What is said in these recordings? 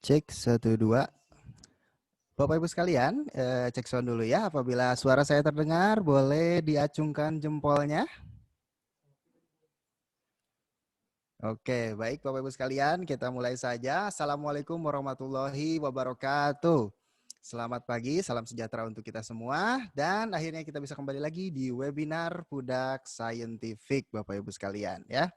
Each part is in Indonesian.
Cek 1, 2. Bapak Ibu sekalian, cek sound dulu ya. Apabila suara saya terdengar, boleh diacungkan jempolnya. Oke, baik Bapak Ibu sekalian, kita mulai saja. Assalamualaikum warahmatullahi wabarakatuh. Selamat pagi, salam sejahtera untuk kita semua. Dan akhirnya kita bisa kembali lagi di webinar Pudak Scientific Bapak Ibu sekalian ya.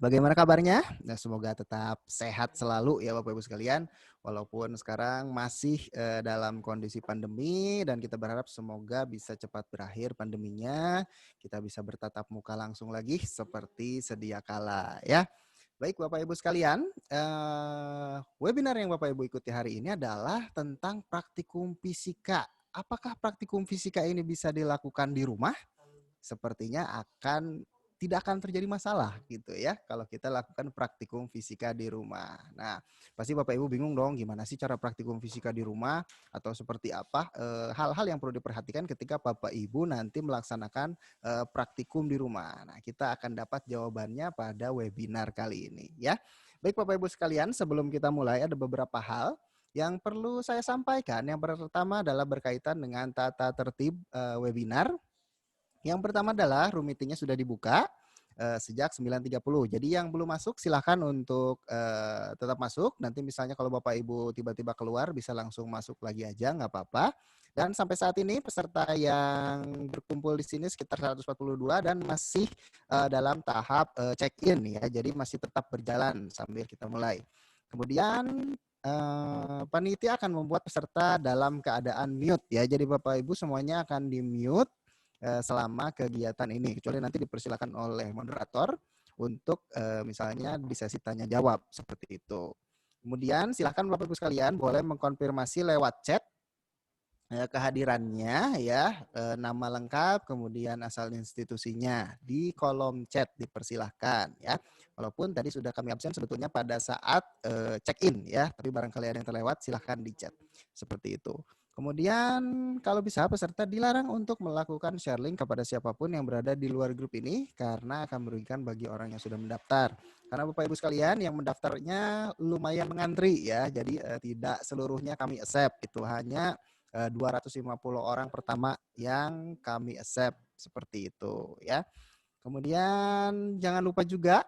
Bagaimana kabarnya? Nah, semoga tetap sehat selalu ya Bapak Ibu sekalian. Walaupun sekarang masih dalam kondisi pandemi dan kita berharap semoga bisa cepat berakhir pandeminya. Kita bisa bertatap muka langsung lagi seperti sedia kala ya. Baik Bapak Ibu sekalian, webinar yang Bapak Ibu ikuti hari ini adalah tentang praktikum fisika. Apakah praktikum fisika ini bisa dilakukan di rumah? Sepertinya tidak akan terjadi masalah gitu ya kalau kita lakukan praktikum fisika di rumah. Nah, pasti Bapak Ibu bingung dong gimana sih cara praktikum fisika di rumah atau seperti apa hal-hal yang perlu diperhatikan ketika Bapak Ibu nanti melaksanakan praktikum di rumah. Nah, kita akan dapat jawabannya pada webinar kali ini ya. Baik Bapak Ibu sekalian, sebelum kita mulai ada beberapa hal yang perlu saya sampaikan. Yang pertama adalah berkaitan dengan tata tertib webinar. Yang pertama adalah room meeting-nya sudah dibuka sejak 9.30. Jadi yang belum masuk silahkan untuk tetap masuk. Nanti misalnya kalau Bapak Ibu tiba-tiba keluar bisa langsung masuk lagi aja, nggak apa-apa. Dan sampai saat ini peserta yang berkumpul di sini sekitar 142 dan masih dalam tahap check-in ya. Jadi masih tetap berjalan sambil kita mulai. Kemudian panitia akan membuat peserta dalam keadaan mute ya. Jadi Bapak Ibu semuanya akan di-mute selama kegiatan ini, kecuali nanti dipersilakan oleh moderator untuk misalnya di sesi tanya jawab seperti itu. Kemudian silakan Bapak Ibu sekalian boleh mengkonfirmasi lewat chat kehadirannya ya, nama lengkap kemudian asal institusinya di kolom chat dipersilahkan ya. Walaupun tadi sudah kami absen sebetulnya pada saat check in ya, tapi barangkali ada yang terlewat silahkan di chat seperti itu. Kemudian kalau bisa peserta dilarang untuk melakukan share link kepada siapapun yang berada di luar grup ini karena akan merugikan bagi orang yang sudah mendaftar. Karena Bapak Ibu sekalian yang mendaftarnya lumayan mengantri ya, jadi tidak seluruhnya kami accept, itu hanya 250 orang pertama yang kami accept seperti itu ya. Kemudian jangan lupa juga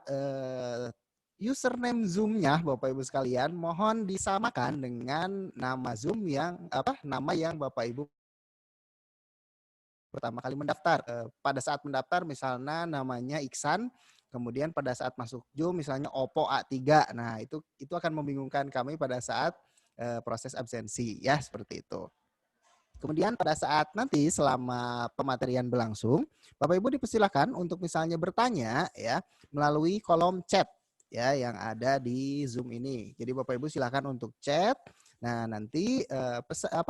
username Zoom-nya Bapak Ibu sekalian mohon disamakan dengan nama Zoom nama yang Bapak Ibu pertama kali mendaftar. Pada saat mendaftar misalnya namanya Iksan, kemudian pada saat masuk Zoom misalnya Oppo A3. Nah, itu akan membingungkan kami pada saat proses absensi ya seperti itu. Kemudian pada saat nanti selama pematerian berlangsung, Bapak Ibu dipersilakan untuk misalnya bertanya ya melalui kolom chat ya yang ada di Zoom ini. Jadi Bapak Ibu silakan untuk chat. Nah, nanti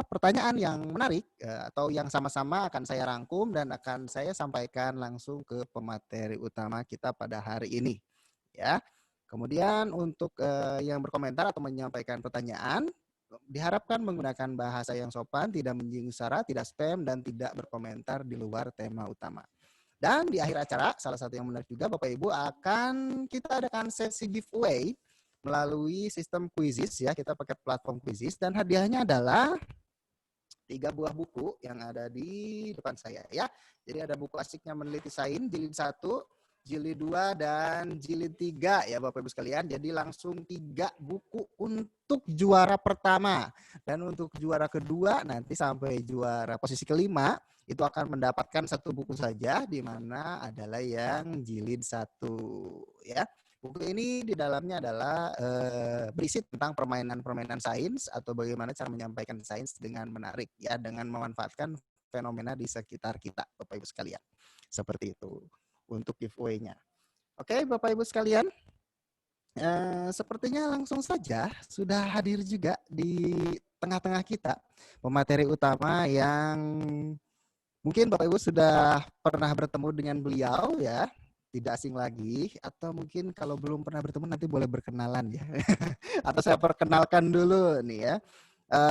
pertanyaan yang menarik atau yang sama-sama akan saya rangkum dan akan saya sampaikan langsung ke pemateri utama kita pada hari ini ya. Kemudian untuk yang berkomentar atau menyampaikan pertanyaan diharapkan menggunakan bahasa yang sopan, tidak menyinggung sara, tidak spam, dan tidak berkomentar di luar tema utama. Dan di akhir acara, salah satu yang menarik juga Bapak Ibu kita adakan sesi giveaway melalui sistem quizzes ya, kita pakai platform quizzes dan hadiahnya adalah 3 buah buku yang ada di depan saya ya. Jadi ada buku Asiknya Meneliti Sains jilid 1, jilid 2 dan jilid 3 ya Bapak Ibu sekalian. Jadi langsung 3 buku untuk juara pertama. Dan untuk juara kedua nanti sampai juara posisi kelima itu akan mendapatkan 1 buku saja di mana adalah yang jilid 1 ya. Buku ini di dalamnya adalah berisi tentang permainan-permainan sains atau bagaimana cara menyampaikan sains dengan menarik ya, dengan memanfaatkan fenomena di sekitar kita Bapak Ibu sekalian. Seperti itu untuk giveaway-nya. Oke Bapak Ibu sekalian, sepertinya langsung saja sudah hadir juga di tengah-tengah kita pemateri utama yang mungkin Bapak Ibu sudah pernah bertemu dengan beliau ya, tidak asing lagi, atau mungkin kalau belum pernah bertemu nanti boleh berkenalan ya. Atau saya perkenalkan dulu nih ya.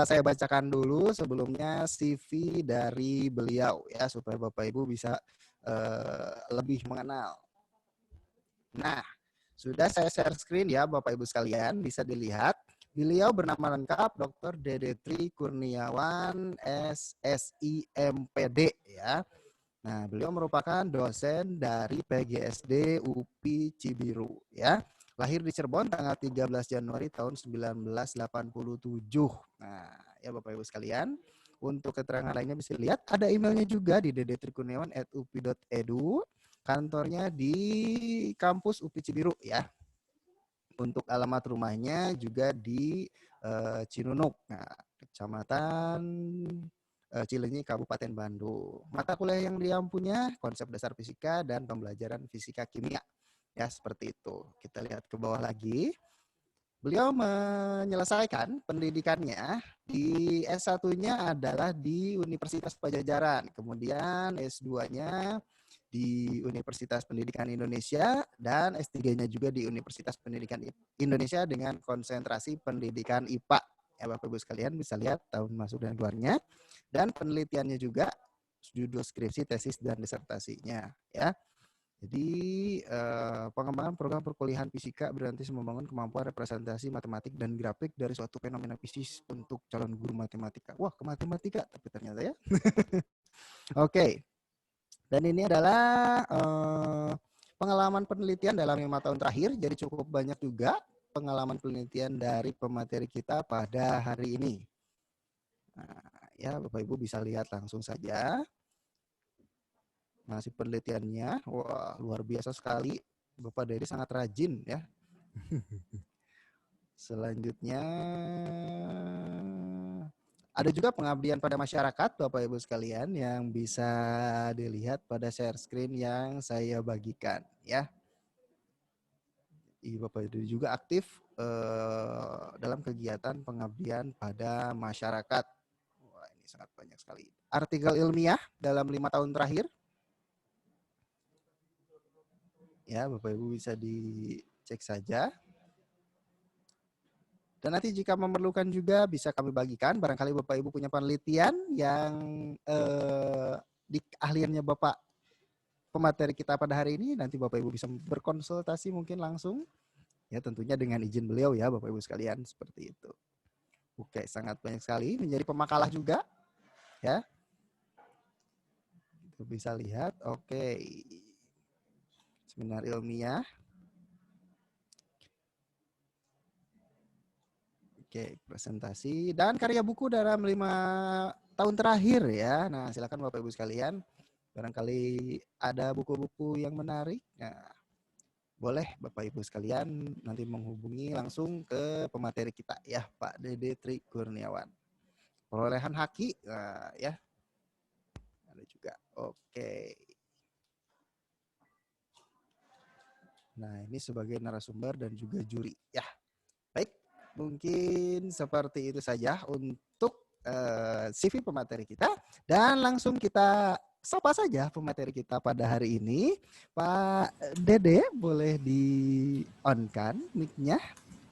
Saya bacakan dulu sebelumnya CV dari beliau ya supaya Bapak Ibu bisa lebih mengenal. Nah, sudah saya share screen ya Bapak Ibu sekalian, bisa dilihat. Beliau bernama lengkap Dr. Dede Tri Kurniawan SSIMPD ya. Nah, beliau merupakan dosen dari PGSD UPI Cibiru ya. Lahir di Cirebon tanggal 13 Januari tahun 1987. Nah, ya Bapak Ibu sekalian, untuk keterangan lainnya bisa lihat ada emailnya juga di dedetrikurniawan@upi.edu. Kantornya di kampus UPI Cibiru ya. Untuk alamat rumahnya juga di Cinunuk, nah, Kecamatan Cileunyi, Kabupaten Bandung. Mata kuliah yang dia punya konsep dasar fisika dan pembelajaran fisika kimia. Ya, seperti itu. Kita lihat ke bawah lagi. Beliau menyelesaikan pendidikannya di S1-nya adalah di Universitas Pajajaran, kemudian S2-nya di Universitas Pendidikan Indonesia dan S3-nya juga di Universitas Pendidikan Indonesia dengan konsentrasi pendidikan IPA. Ya Bapak Ibu sekalian bisa lihat tahun masuk dan keluarnya dan penelitiannya juga judul skripsi, tesis dan disertasinya ya. Jadi pengembangan program perkuliahan fisika berarti membangun kemampuan representasi matematik dan grafik dari suatu fenomena fisik untuk calon guru matematika. Wah, ke matematika tapi ternyata ya. Oke. Dan ini adalah pengalaman penelitian dalam 5 tahun terakhir. Jadi cukup banyak juga pengalaman penelitian dari pemateri kita pada hari ini. Nah, ya Bapak Ibu bisa lihat langsung saja. Masih penelitiannya, wah luar biasa sekali. Bapak Dedi sangat rajin ya. Selanjutnya ada juga pengabdian pada masyarakat Bapak Ibu sekalian yang bisa dilihat pada share screen yang saya bagikan ya. Bapak Ibu juga aktif dalam kegiatan pengabdian pada masyarakat. Wah, ini sangat banyak sekali. Artikel ilmiah dalam 5 tahun terakhir. Ya, Bapak Ibu bisa dicek saja. Dan nanti jika memerlukan juga bisa kami bagikan. Barangkali Bapak Ibu punya penelitian yang di keahliannya Bapak pemateri kita pada hari ini. Nanti Bapak Ibu bisa berkonsultasi mungkin langsung. Ya tentunya dengan izin beliau ya Bapak Ibu sekalian. Seperti itu. Oke, sangat banyak sekali. Menjadi pemakalah juga. Ya. Kita bisa lihat. Oke. Seminar ilmiah. Oke, presentasi dan karya buku dalam 5 tahun terakhir ya. Nah, silakan Bapak Ibu sekalian. Barangkali ada buku-buku yang menarik. Nah, boleh Bapak Ibu sekalian nanti menghubungi langsung ke pemateri kita ya, Pak Dede Tri Kurniawan. Perolehan haki, nah, ya. Ada juga. Oke. Nah, ini sebagai narasumber dan juga juri ya. Baik. Mungkin seperti itu saja untuk CV pemateri kita dan langsung kita sapa saja pemateri kita pada hari ini. Pak Dede boleh di-on-kan mic-nya.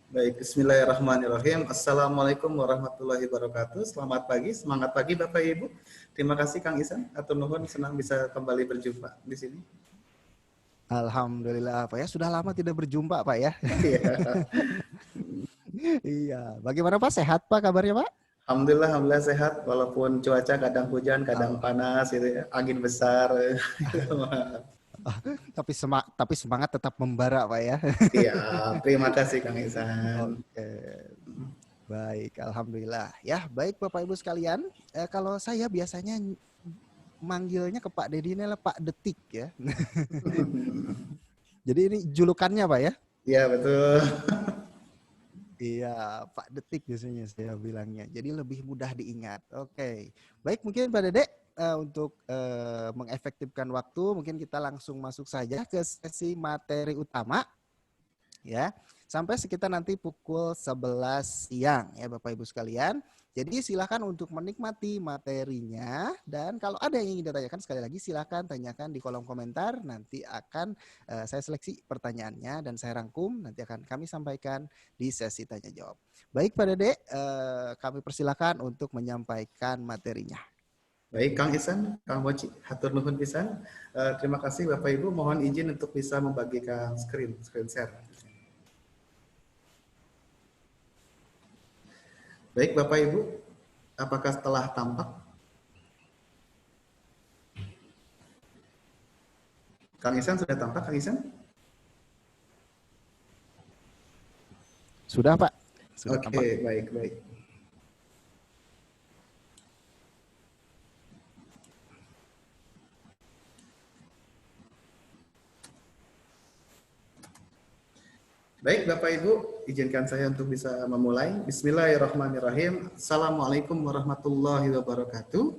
Baik, bismillahirrahmanirrahim. Assalamualaikum warahmatullahi wabarakatuh. Selamat pagi, semangat pagi Bapak Ibu. Terima kasih Kang Isan, atur nuhun, senang bisa kembali berjumpa di sini. Alhamdulillah Pak ya, sudah lama tidak berjumpa Pak ya. Iya, bagaimana Pak, sehat Pak kabarnya Pak? Alhamdulillah sehat, walaupun cuaca kadang hujan, kadang panas, gitu ya, angin besar. Tapi semangat tetap membara Pak ya. Iya, terima kasih Kang Isan. Oke. Baik, alhamdulillah. Ya, baik Bapak Ibu sekalian, kalau saya biasanya manggilnya ke Pak Dedi ini adalah Pak Detik ya. Jadi ini julukannya Pak ya? Iya, betul. Iya, Pak Detik biasanya saya bilangnya. Jadi lebih mudah diingat. Oke. Baik, mungkin Pak Dedek untuk mengefektifkan waktu, mungkin kita langsung masuk saja ke sesi materi utama. Ya, sampai sekitar nanti pukul 11 siang ya Bapak Ibu sekalian. Jadi silakan untuk menikmati materinya dan kalau ada yang ingin ditanyakan sekali lagi silakan tanyakan di kolom komentar. Nanti akan saya seleksi pertanyaannya dan saya rangkum nanti akan kami sampaikan di sesi tanya jawab. Baik Pak Dede, kami persilakan untuk menyampaikan materinya. Baik, Kang Isan, Kang Moci, hatur nuhun pisan. Terima kasih Bapak Ibu, mohon izin untuk bisa membagikan screen share. Baik Bapak Ibu, apakah telah tampak? Kang Isan sudah tampak, Kang Isan? Sudah, Pak. Sudah tampak. Oke, baik. Baik Bapak Ibu, izinkan saya untuk bisa memulai. Bismillahirrahmanirrahim. Assalamualaikum warahmatullahi wabarakatuh.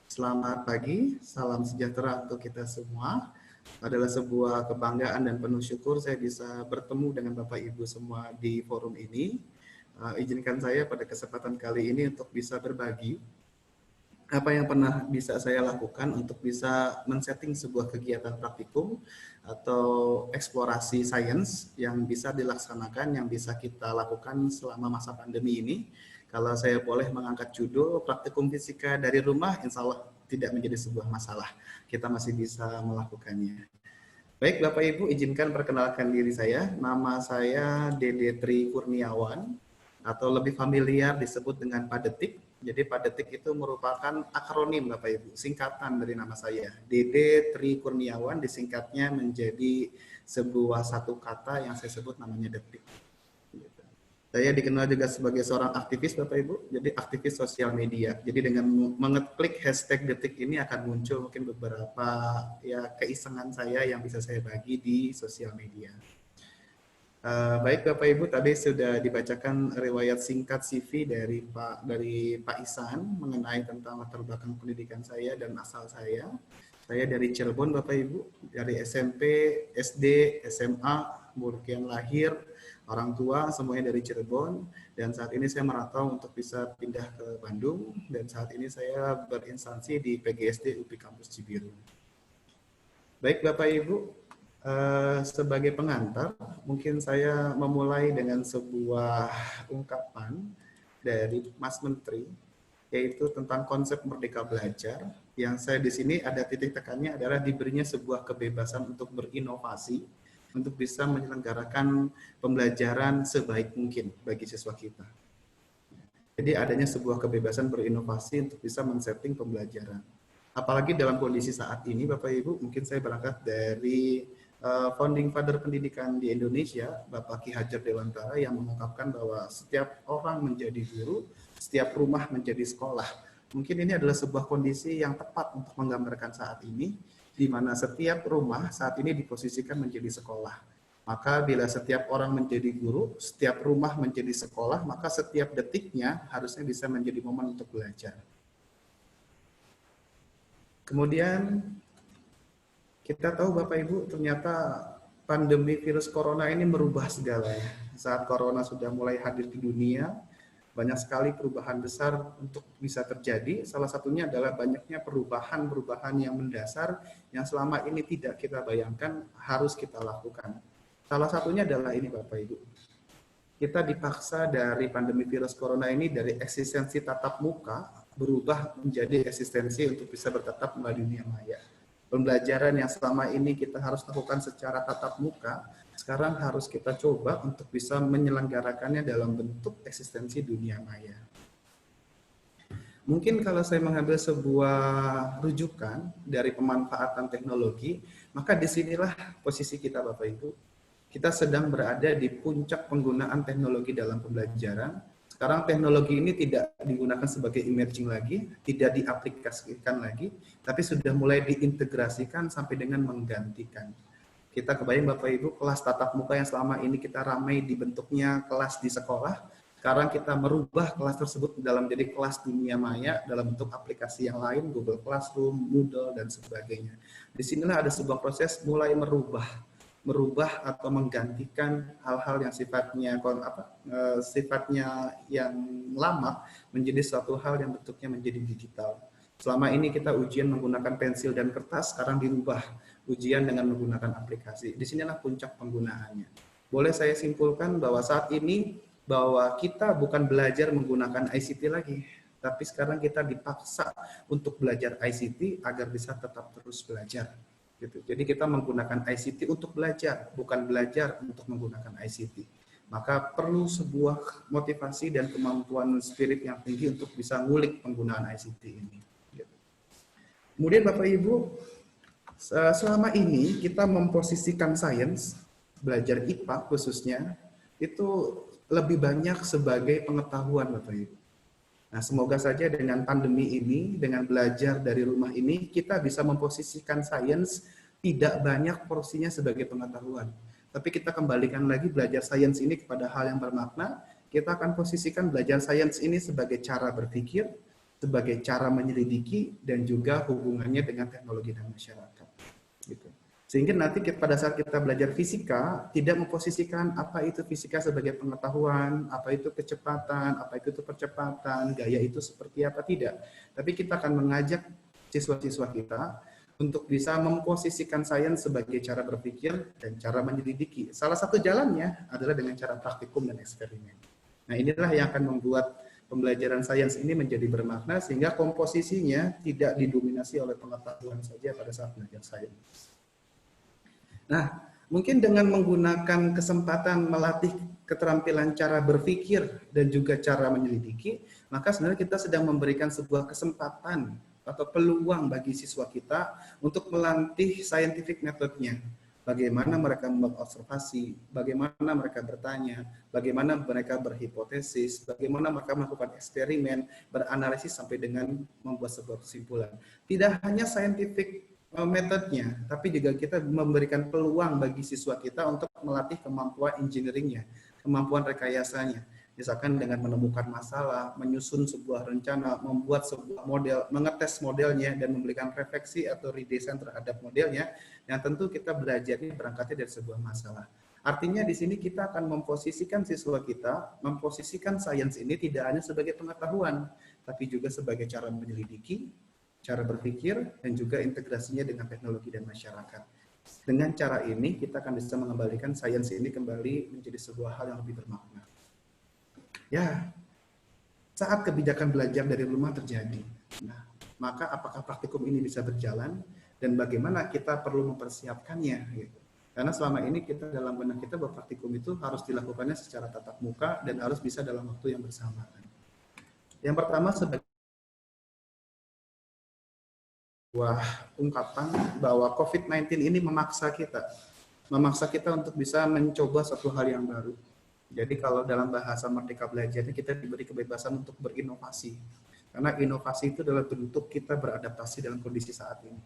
Selamat pagi, salam sejahtera untuk kita semua. Adalah sebuah kebanggaan dan penuh syukur saya bisa bertemu dengan Bapak Ibu semua di forum ini. Izinkan saya pada kesempatan kali ini untuk bisa berbagi apa yang pernah bisa saya lakukan untuk bisa men-setting sebuah kegiatan praktikum atau eksplorasi sains yang bisa dilaksanakan, yang bisa kita lakukan selama masa pandemi ini. Kalau saya boleh mengangkat judul praktikum fisika dari rumah, insya Allah tidak menjadi sebuah masalah. Kita masih bisa melakukannya. Baik Bapak Ibu, izinkan perkenalkan diri saya. Nama saya Dede Tri Kurniawan, atau lebih familiar disebut dengan Pak Detik. Jadi Pak Detik itu merupakan akronim Bapak Ibu, singkatan dari nama saya. Dede Tri Kurniawan disingkatnya menjadi sebuah satu kata yang saya sebut namanya Detik. Saya dikenal juga sebagai seorang aktivis Bapak Ibu, jadi aktivis sosial media. Jadi dengan mengeklik hashtag Detik ini akan muncul mungkin beberapa ya keisengan saya yang bisa saya bagi di sosial media. Baik Bapak Ibu, tadi sudah dibacakan riwayat singkat CV dari Pak Isan mengenai tentang latar belakang pendidikan saya dan asal saya. Saya dari Cirebon Bapak Ibu, dari SMP, SD, SMA, kemudian lahir, orang tua semuanya dari Cirebon, dan saat ini saya merantau untuk bisa pindah ke Bandung, dan saat ini saya berinstansi di PGSD UPI Kampus Cibiru. Baik Bapak Ibu, sebagai pengantar, mungkin saya memulai dengan sebuah ungkapan dari Mas Menteri, yaitu tentang konsep merdeka belajar. Yang saya di sini ada titik tekannya adalah diberinya sebuah kebebasan untuk berinovasi, untuk bisa menyelenggarakan pembelajaran sebaik mungkin bagi siswa kita. Jadi adanya sebuah kebebasan berinovasi untuk bisa men-setting pembelajaran. Apalagi dalam kondisi saat ini, Bapak Ibu, mungkin saya berangkat dari founding father pendidikan di Indonesia, Bapak Ki Hajar Dewantara, yang mengungkapkan bahwa setiap orang menjadi guru, setiap rumah menjadi sekolah. Mungkin ini adalah sebuah kondisi yang tepat untuk menggambarkan saat ini, di mana setiap rumah saat ini diposisikan menjadi sekolah. Maka bila setiap orang menjadi guru, setiap rumah menjadi sekolah, maka setiap detiknya harusnya bisa menjadi momen untuk belajar. Kemudian kita tahu Bapak Ibu, ternyata pandemi virus corona ini merubah segalanya. Saat corona sudah mulai hadir di dunia, banyak sekali perubahan besar untuk bisa terjadi. Salah satunya adalah banyaknya perubahan-perubahan yang mendasar yang selama ini tidak kita bayangkan harus kita lakukan. Salah satunya adalah ini Bapak Ibu. Kita dipaksa dari pandemi virus corona ini dari eksistensi tatap muka berubah menjadi eksistensi untuk bisa bertatap melalui dunia maya. Pembelajaran yang selama ini kita harus lakukan secara tatap muka, sekarang harus kita coba untuk bisa menyelenggarakannya dalam bentuk eksistensi dunia maya. Mungkin kalau saya mengambil sebuah rujukan dari pemanfaatan teknologi, maka disinilah posisi kita Bapak Ibu. Kita sedang berada di puncak penggunaan teknologi dalam pembelajaran. Sekarang teknologi ini tidak digunakan sebagai emerging lagi, tidak diaplikasikan lagi, tapi sudah mulai diintegrasikan sampai dengan menggantikan. Kita kebayang Bapak Ibu, kelas tatap muka yang selama ini kita ramai dibentuknya kelas di sekolah, sekarang kita merubah kelas tersebut dalam jadi kelas dunia maya dalam bentuk aplikasi yang lain, Google Classroom, Moodle, dan sebagainya. Disinilah ada sebuah proses mulai merubah atau menggantikan hal-hal yang sifatnya yang lama menjadi suatu hal yang bentuknya menjadi digital. Selama ini kita ujian menggunakan pensil dan kertas, sekarang dirubah ujian dengan menggunakan aplikasi. Disinilah puncak penggunaannya. Boleh saya simpulkan bahwa saat ini bahwa kita bukan belajar menggunakan ICT lagi, tapi sekarang kita dipaksa untuk belajar ICT agar bisa tetap terus belajar. Gitu. Jadi kita menggunakan ICT untuk belajar, bukan belajar untuk menggunakan ICT. Maka perlu sebuah motivasi dan kemampuan spirit yang tinggi untuk bisa ngulik penggunaan ICT ini. Kemudian Bapak Ibu, selama ini kita memposisikan sains, belajar IPA khususnya, itu lebih banyak sebagai pengetahuan Bapak Ibu. Nah, semoga saja dengan pandemi ini, dengan belajar dari rumah ini, kita bisa memposisikan sains tidak banyak porsinya sebagai pengetahuan. Tapi kita kembalikan lagi belajar sains ini kepada hal yang bermakna, kita akan posisikan belajar sains ini sebagai cara berpikir, sebagai cara menyelidiki, dan juga hubungannya dengan teknologi dan masyarakat. Gitu. Sehingga nanti pada saat kita belajar fisika, tidak memposisikan apa itu fisika sebagai pengetahuan, apa itu kecepatan, apa itu percepatan, gaya itu seperti apa, tidak. Tapi kita akan mengajak siswa-siswa kita untuk bisa memposisikan sains sebagai cara berpikir dan cara menyelidiki. Salah satu jalannya adalah dengan cara praktikum dan eksperimen. Nah, inilah yang akan membuat pembelajaran sains ini menjadi bermakna sehingga komposisinya tidak didominasi oleh pengetahuan saja pada saat belajar sains. Nah, mungkin dengan menggunakan kesempatan melatih keterampilan cara berpikir dan juga cara menyelidiki, maka sebenarnya kita sedang memberikan sebuah kesempatan atau peluang bagi siswa kita untuk melatih scientific methodnya. Bagaimana mereka membuat observasi, bagaimana mereka bertanya, bagaimana mereka berhipotesis, bagaimana mereka melakukan eksperimen, beranalisis sampai dengan membuat sebuah kesimpulan. Tidak hanya scientific metodenya, tapi juga kita memberikan peluang bagi siswa kita untuk melatih kemampuan engineeringnya, kemampuan rekayasanya. Misalkan dengan menemukan masalah, menyusun sebuah rencana, membuat sebuah model, mengetes modelnya, dan memberikan refleksi atau redesign terhadap modelnya, yang tentu kita belajarnya berangkatnya dari sebuah masalah. Artinya di sini kita akan memposisikan siswa kita, memposisikan sains ini tidak hanya sebagai pengetahuan, tapi juga sebagai cara menyelidiki, cara berpikir, dan juga integrasinya dengan teknologi dan masyarakat. Dengan cara ini, kita akan bisa mengembalikan sains ini kembali menjadi sebuah hal yang lebih bermakna. Ya, saat kebijakan belajar dari rumah terjadi, nah, maka apakah praktikum ini bisa berjalan, dan bagaimana kita perlu mempersiapkannya, gitu. Karena selama ini kita dalam benak kita bahwa praktikum itu harus dilakukannya secara tatap muka dan harus bisa dalam waktu yang bersamaan. Yang pertama, sebagai ungkapan bahwa COVID-19 ini memaksa kita untuk bisa mencoba satu hal yang baru. Jadi kalau dalam bahasa Merdeka Belajar kita diberi kebebasan untuk berinovasi. Karena inovasi itu adalah bentuk kita beradaptasi dalam kondisi saat ini.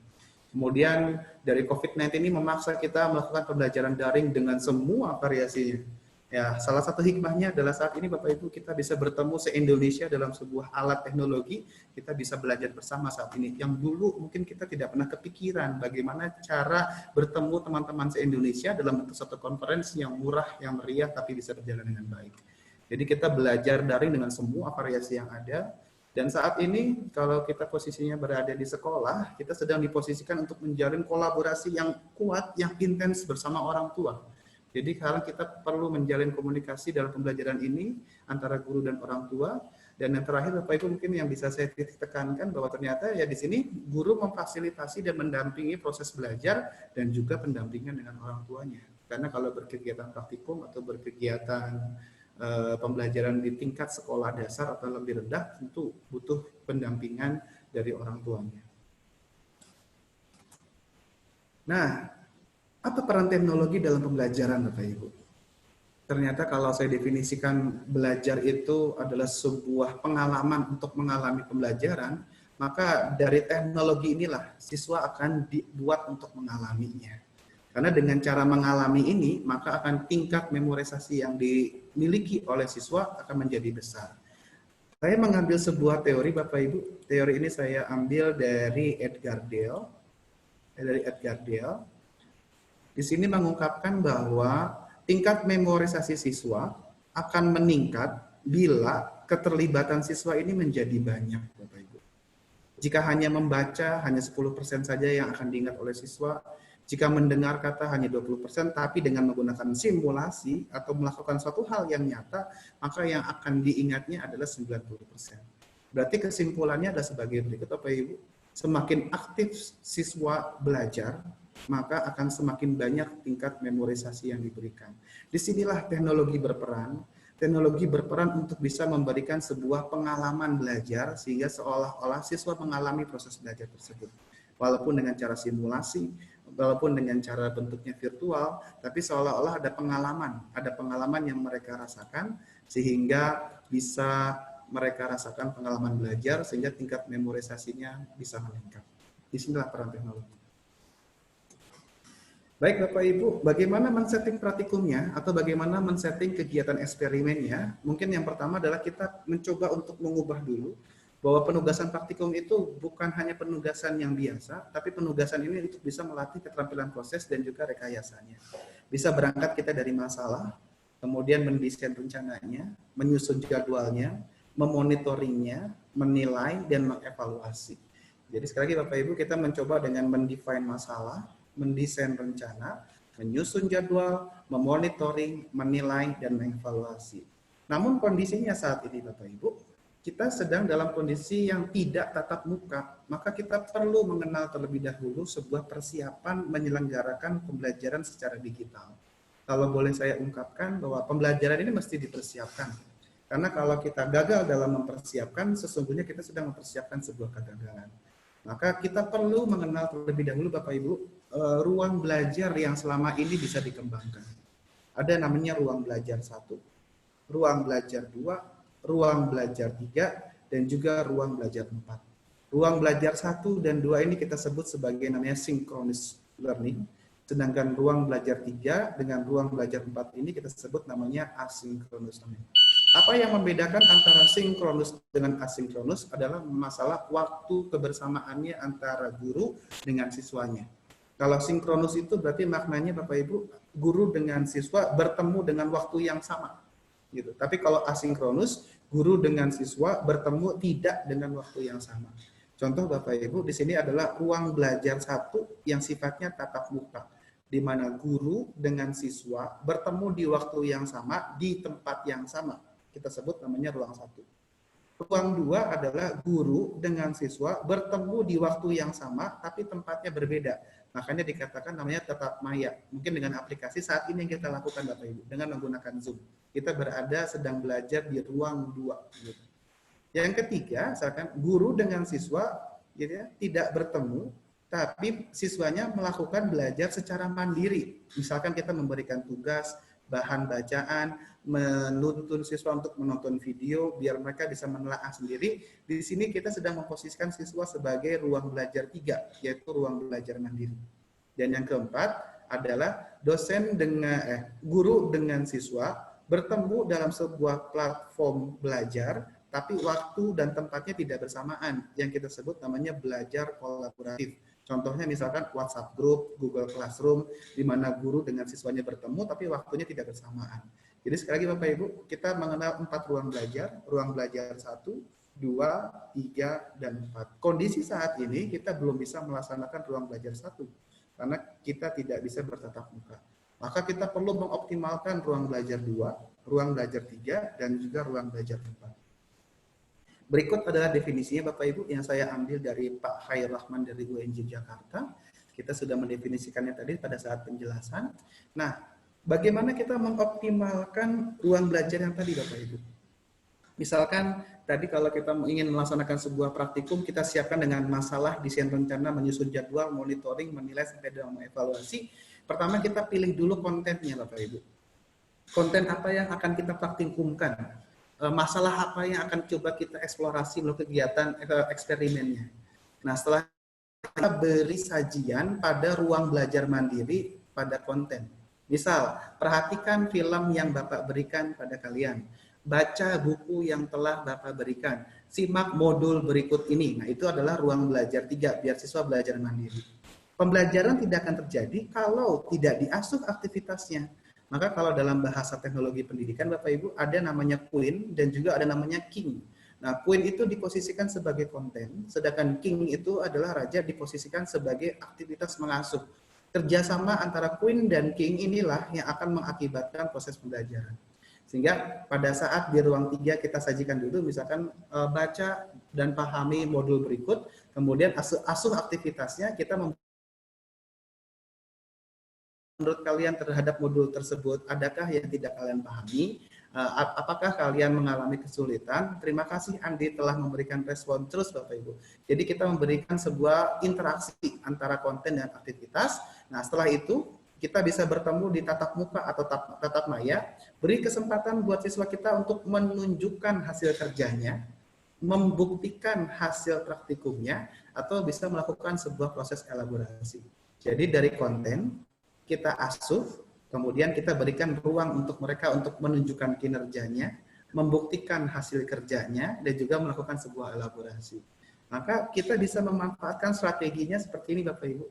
Kemudian dari COVID-19 ini memaksa kita melakukan pembelajaran daring dengan semua variasinya. Ya, salah satu hikmahnya adalah saat ini Bapak Ibu kita bisa bertemu se-Indonesia dalam sebuah alat teknologi, kita bisa belajar bersama saat ini. Yang dulu mungkin kita tidak pernah kepikiran bagaimana cara bertemu teman-teman se-Indonesia dalam satu konferensi yang murah, yang meriah, tapi bisa berjalan dengan baik. Jadi kita belajar daring dengan semua variasi yang ada. Dan saat ini kalau kita posisinya berada di sekolah, kita sedang diposisikan untuk menjalin kolaborasi yang kuat, yang intens bersama orang tua. Jadi sekarang kita perlu menjalin komunikasi dalam pembelajaran ini antara guru dan orang tua. Dan yang terakhir Bapak Ibu mungkin yang bisa saya tekankan bahwa ternyata ya di sini guru memfasilitasi dan mendampingi proses belajar dan juga pendampingan dengan orang tuanya. Karena kalau berkegiatan praktikum atau berkegiatan pembelajaran di tingkat sekolah dasar atau lebih rendah tentu butuh pendampingan dari orang tuanya. Nah, apa peran teknologi dalam pembelajaran Bapak Ibu? Ternyata kalau saya definisikan belajar itu adalah sebuah pengalaman untuk mengalami pembelajaran, maka dari teknologi inilah siswa akan dibuat untuk mengalaminya. Karena dengan cara mengalami ini, maka akan tingkat memorisasi yang dimiliki oleh siswa akan menjadi besar. Saya mengambil sebuah teori Bapak Ibu. Teori ini saya ambil dari Edgar Dale. Di sini mengungkapkan bahwa tingkat memorisasi siswa akan meningkat bila keterlibatan siswa ini menjadi banyak, Bapak Ibu. Jika hanya membaca, hanya 10% saja yang akan diingat oleh siswa. Jika mendengar kata hanya 20%, tapi dengan menggunakan simulasi atau melakukan suatu hal yang nyata, maka yang akan diingatnya adalah 90%. Berarti kesimpulannya adalah sebagai berikut, Bapak Ibu. Semakin aktif siswa belajar, maka akan semakin banyak tingkat memorisasi yang diberikan. Disinilah teknologi berperan. Teknologi berperan untuk bisa memberikan sebuah pengalaman belajar sehingga seolah-olah siswa mengalami proses belajar tersebut. Walaupun dengan cara simulasi, walaupun dengan cara bentuknya virtual, tapi seolah-olah ada pengalaman yang mereka rasakan sehingga bisa mereka rasakan pengalaman belajar sehingga tingkat memorisasinya bisa meningkat. Disinilah peran teknologi. Baik Bapak Ibu, bagaimana men-setting praktikumnya atau bagaimana men-setting kegiatan eksperimennya? Mungkin yang pertama adalah kita mencoba untuk mengubah dulu bahwa penugasan praktikum itu bukan hanya penugasan yang biasa, tapi penugasan ini untuk bisa melatih keterampilan proses dan juga rekayasanya. Bisa berangkat kita dari masalah, kemudian mendesain rencananya, menyusun jadwalnya, memonitoringnya, menilai, dan mengevaluasi. Jadi sekali lagi Bapak Ibu, kita mencoba dengan mendefine masalah, mendesain rencana, menyusun jadwal, memonitoring, menilai, dan mengevaluasi. Namun kondisinya saat ini Bapak Ibu, kita sedang dalam kondisi yang tidak tatap muka, maka kita perlu mengenal terlebih dahulu sebuah persiapan menyelenggarakan pembelajaran secara digital. Kalau boleh saya ungkapkan bahwa pembelajaran ini mesti dipersiapkan. Karena kalau kita gagal dalam mempersiapkan, sesungguhnya kita sedang mempersiapkan sebuah kegagalan. Maka kita perlu mengenal terlebih dahulu Bapak Ibu, ruang belajar yang selama ini bisa dikembangkan. Ada namanya ruang belajar 1, ruang belajar 2, ruang belajar 3, dan juga ruang belajar 4. Ruang belajar 1 dan 2 ini kita sebut sebagai namanya synchronous learning. Sedangkan ruang belajar 3 dengan ruang belajar 4 ini kita sebut namanya asynchronous learning. Apa yang membedakan antara sinkronus dengan asinkronus adalah masalah waktu kebersamaannya antara guru dengan siswanya. Kalau sinkronus itu berarti maknanya Bapak Ibu, guru dengan siswa bertemu dengan waktu yang sama. Gitu. Tapi kalau asinkronus, guru dengan siswa bertemu tidak dengan waktu yang sama. Contoh Bapak Ibu, di sini adalah ruang belajar 1 yang sifatnya tatap muka, di mana guru dengan siswa bertemu di waktu yang sama, di tempat yang sama. Kita sebut namanya ruang 1. Ruang 2 adalah guru dengan siswa bertemu di waktu yang sama, tapi tempatnya berbeda. Makanya dikatakan namanya tatap maya. Mungkin dengan aplikasi saat ini yang kita lakukan Bapak Ibu, dengan menggunakan Zoom. Kita berada sedang belajar di ruang 2. Gitu. Yang ketiga, misalkan guru dengan siswa gitu ya, tidak bertemu, tapi siswanya melakukan belajar secara mandiri. Misalkan kita memberikan tugas, bahan bacaan, menuntun siswa untuk menonton video biar mereka bisa menelaah sendiri. Di sini kita sedang memposisikan siswa sebagai ruang belajar 3, yaitu ruang belajar mandiri. Dan yang keempat adalah guru dengan siswa bertemu dalam sebuah platform belajar, tapi waktu dan tempatnya tidak bersamaan, yang kita sebut namanya belajar kolaboratif. Contohnya misalkan WhatsApp Group, Google Classroom, di mana guru dengan siswanya bertemu, tapi waktunya tidak bersamaan. Jadi sekali lagi Bapak Ibu, kita mengenal 4 ruang belajar 1, 2, 3, dan 4. Kondisi saat ini kita belum bisa melaksanakan ruang belajar 1, karena kita tidak bisa bertatap muka. Maka kita perlu mengoptimalkan ruang belajar 2, ruang belajar 3, dan juga ruang belajar 4. Berikut adalah definisinya Bapak Ibu yang saya ambil dari Pak Khair Rahman dari UNJ Jakarta. Kita sudah mendefinisikannya tadi pada saat penjelasan. Nah, bagaimana kita mengoptimalkan ruang belajar yang tadi Bapak Ibu? Misalkan tadi kalau kita ingin melaksanakan sebuah praktikum, kita siapkan dengan masalah, desain rencana, menyusun jadwal, monitoring, menilai, sampai dengan mengevaluasi. Pertama kita pilih dulu kontennya Bapak Ibu. Konten apa yang akan kita praktikumkan? Masalah apa yang akan coba kita eksplorasi melalui kegiatan eksperimennya. Nah, setelah kita beri sajian pada ruang belajar mandiri pada konten. Misal, perhatikan film yang Bapak berikan pada kalian. Baca buku yang telah Bapak berikan. Simak modul berikut ini. Nah, itu adalah ruang belajar 3, biar siswa belajar mandiri. Pembelajaran tidak akan terjadi kalau tidak diasuh aktivitasnya. Maka kalau dalam bahasa teknologi pendidikan Bapak Ibu ada namanya queen dan juga ada namanya king. Nah, queen itu diposisikan sebagai konten, sedangkan king itu adalah raja diposisikan sebagai aktivitas mengasuh. Kerjasama antara queen dan king inilah yang akan mengakibatkan proses pembelajaran. Sehingga pada saat di ruang 3 kita sajikan dulu misalkan baca dan pahami modul berikut, kemudian asuh aktivitasnya kita menurut kalian terhadap modul tersebut? Adakah yang tidak kalian pahami? Apakah kalian mengalami kesulitan? Terima kasih Andi telah memberikan respon terus Bapak Ibu. Jadi kita memberikan sebuah interaksi antara konten dan aktivitas. Nah setelah itu kita bisa bertemu di tatap muka atau tatap maya. Beri kesempatan buat siswa kita untuk menunjukkan hasil kerjanya, membuktikan hasil praktikumnya, atau bisa melakukan sebuah proses elaborasi. Jadi dari konten kita asuh, kemudian kita berikan ruang untuk mereka untuk menunjukkan kinerjanya, membuktikan hasil kerjanya, dan juga melakukan sebuah elaborasi. Maka kita bisa memanfaatkan strateginya seperti ini Bapak Ibu.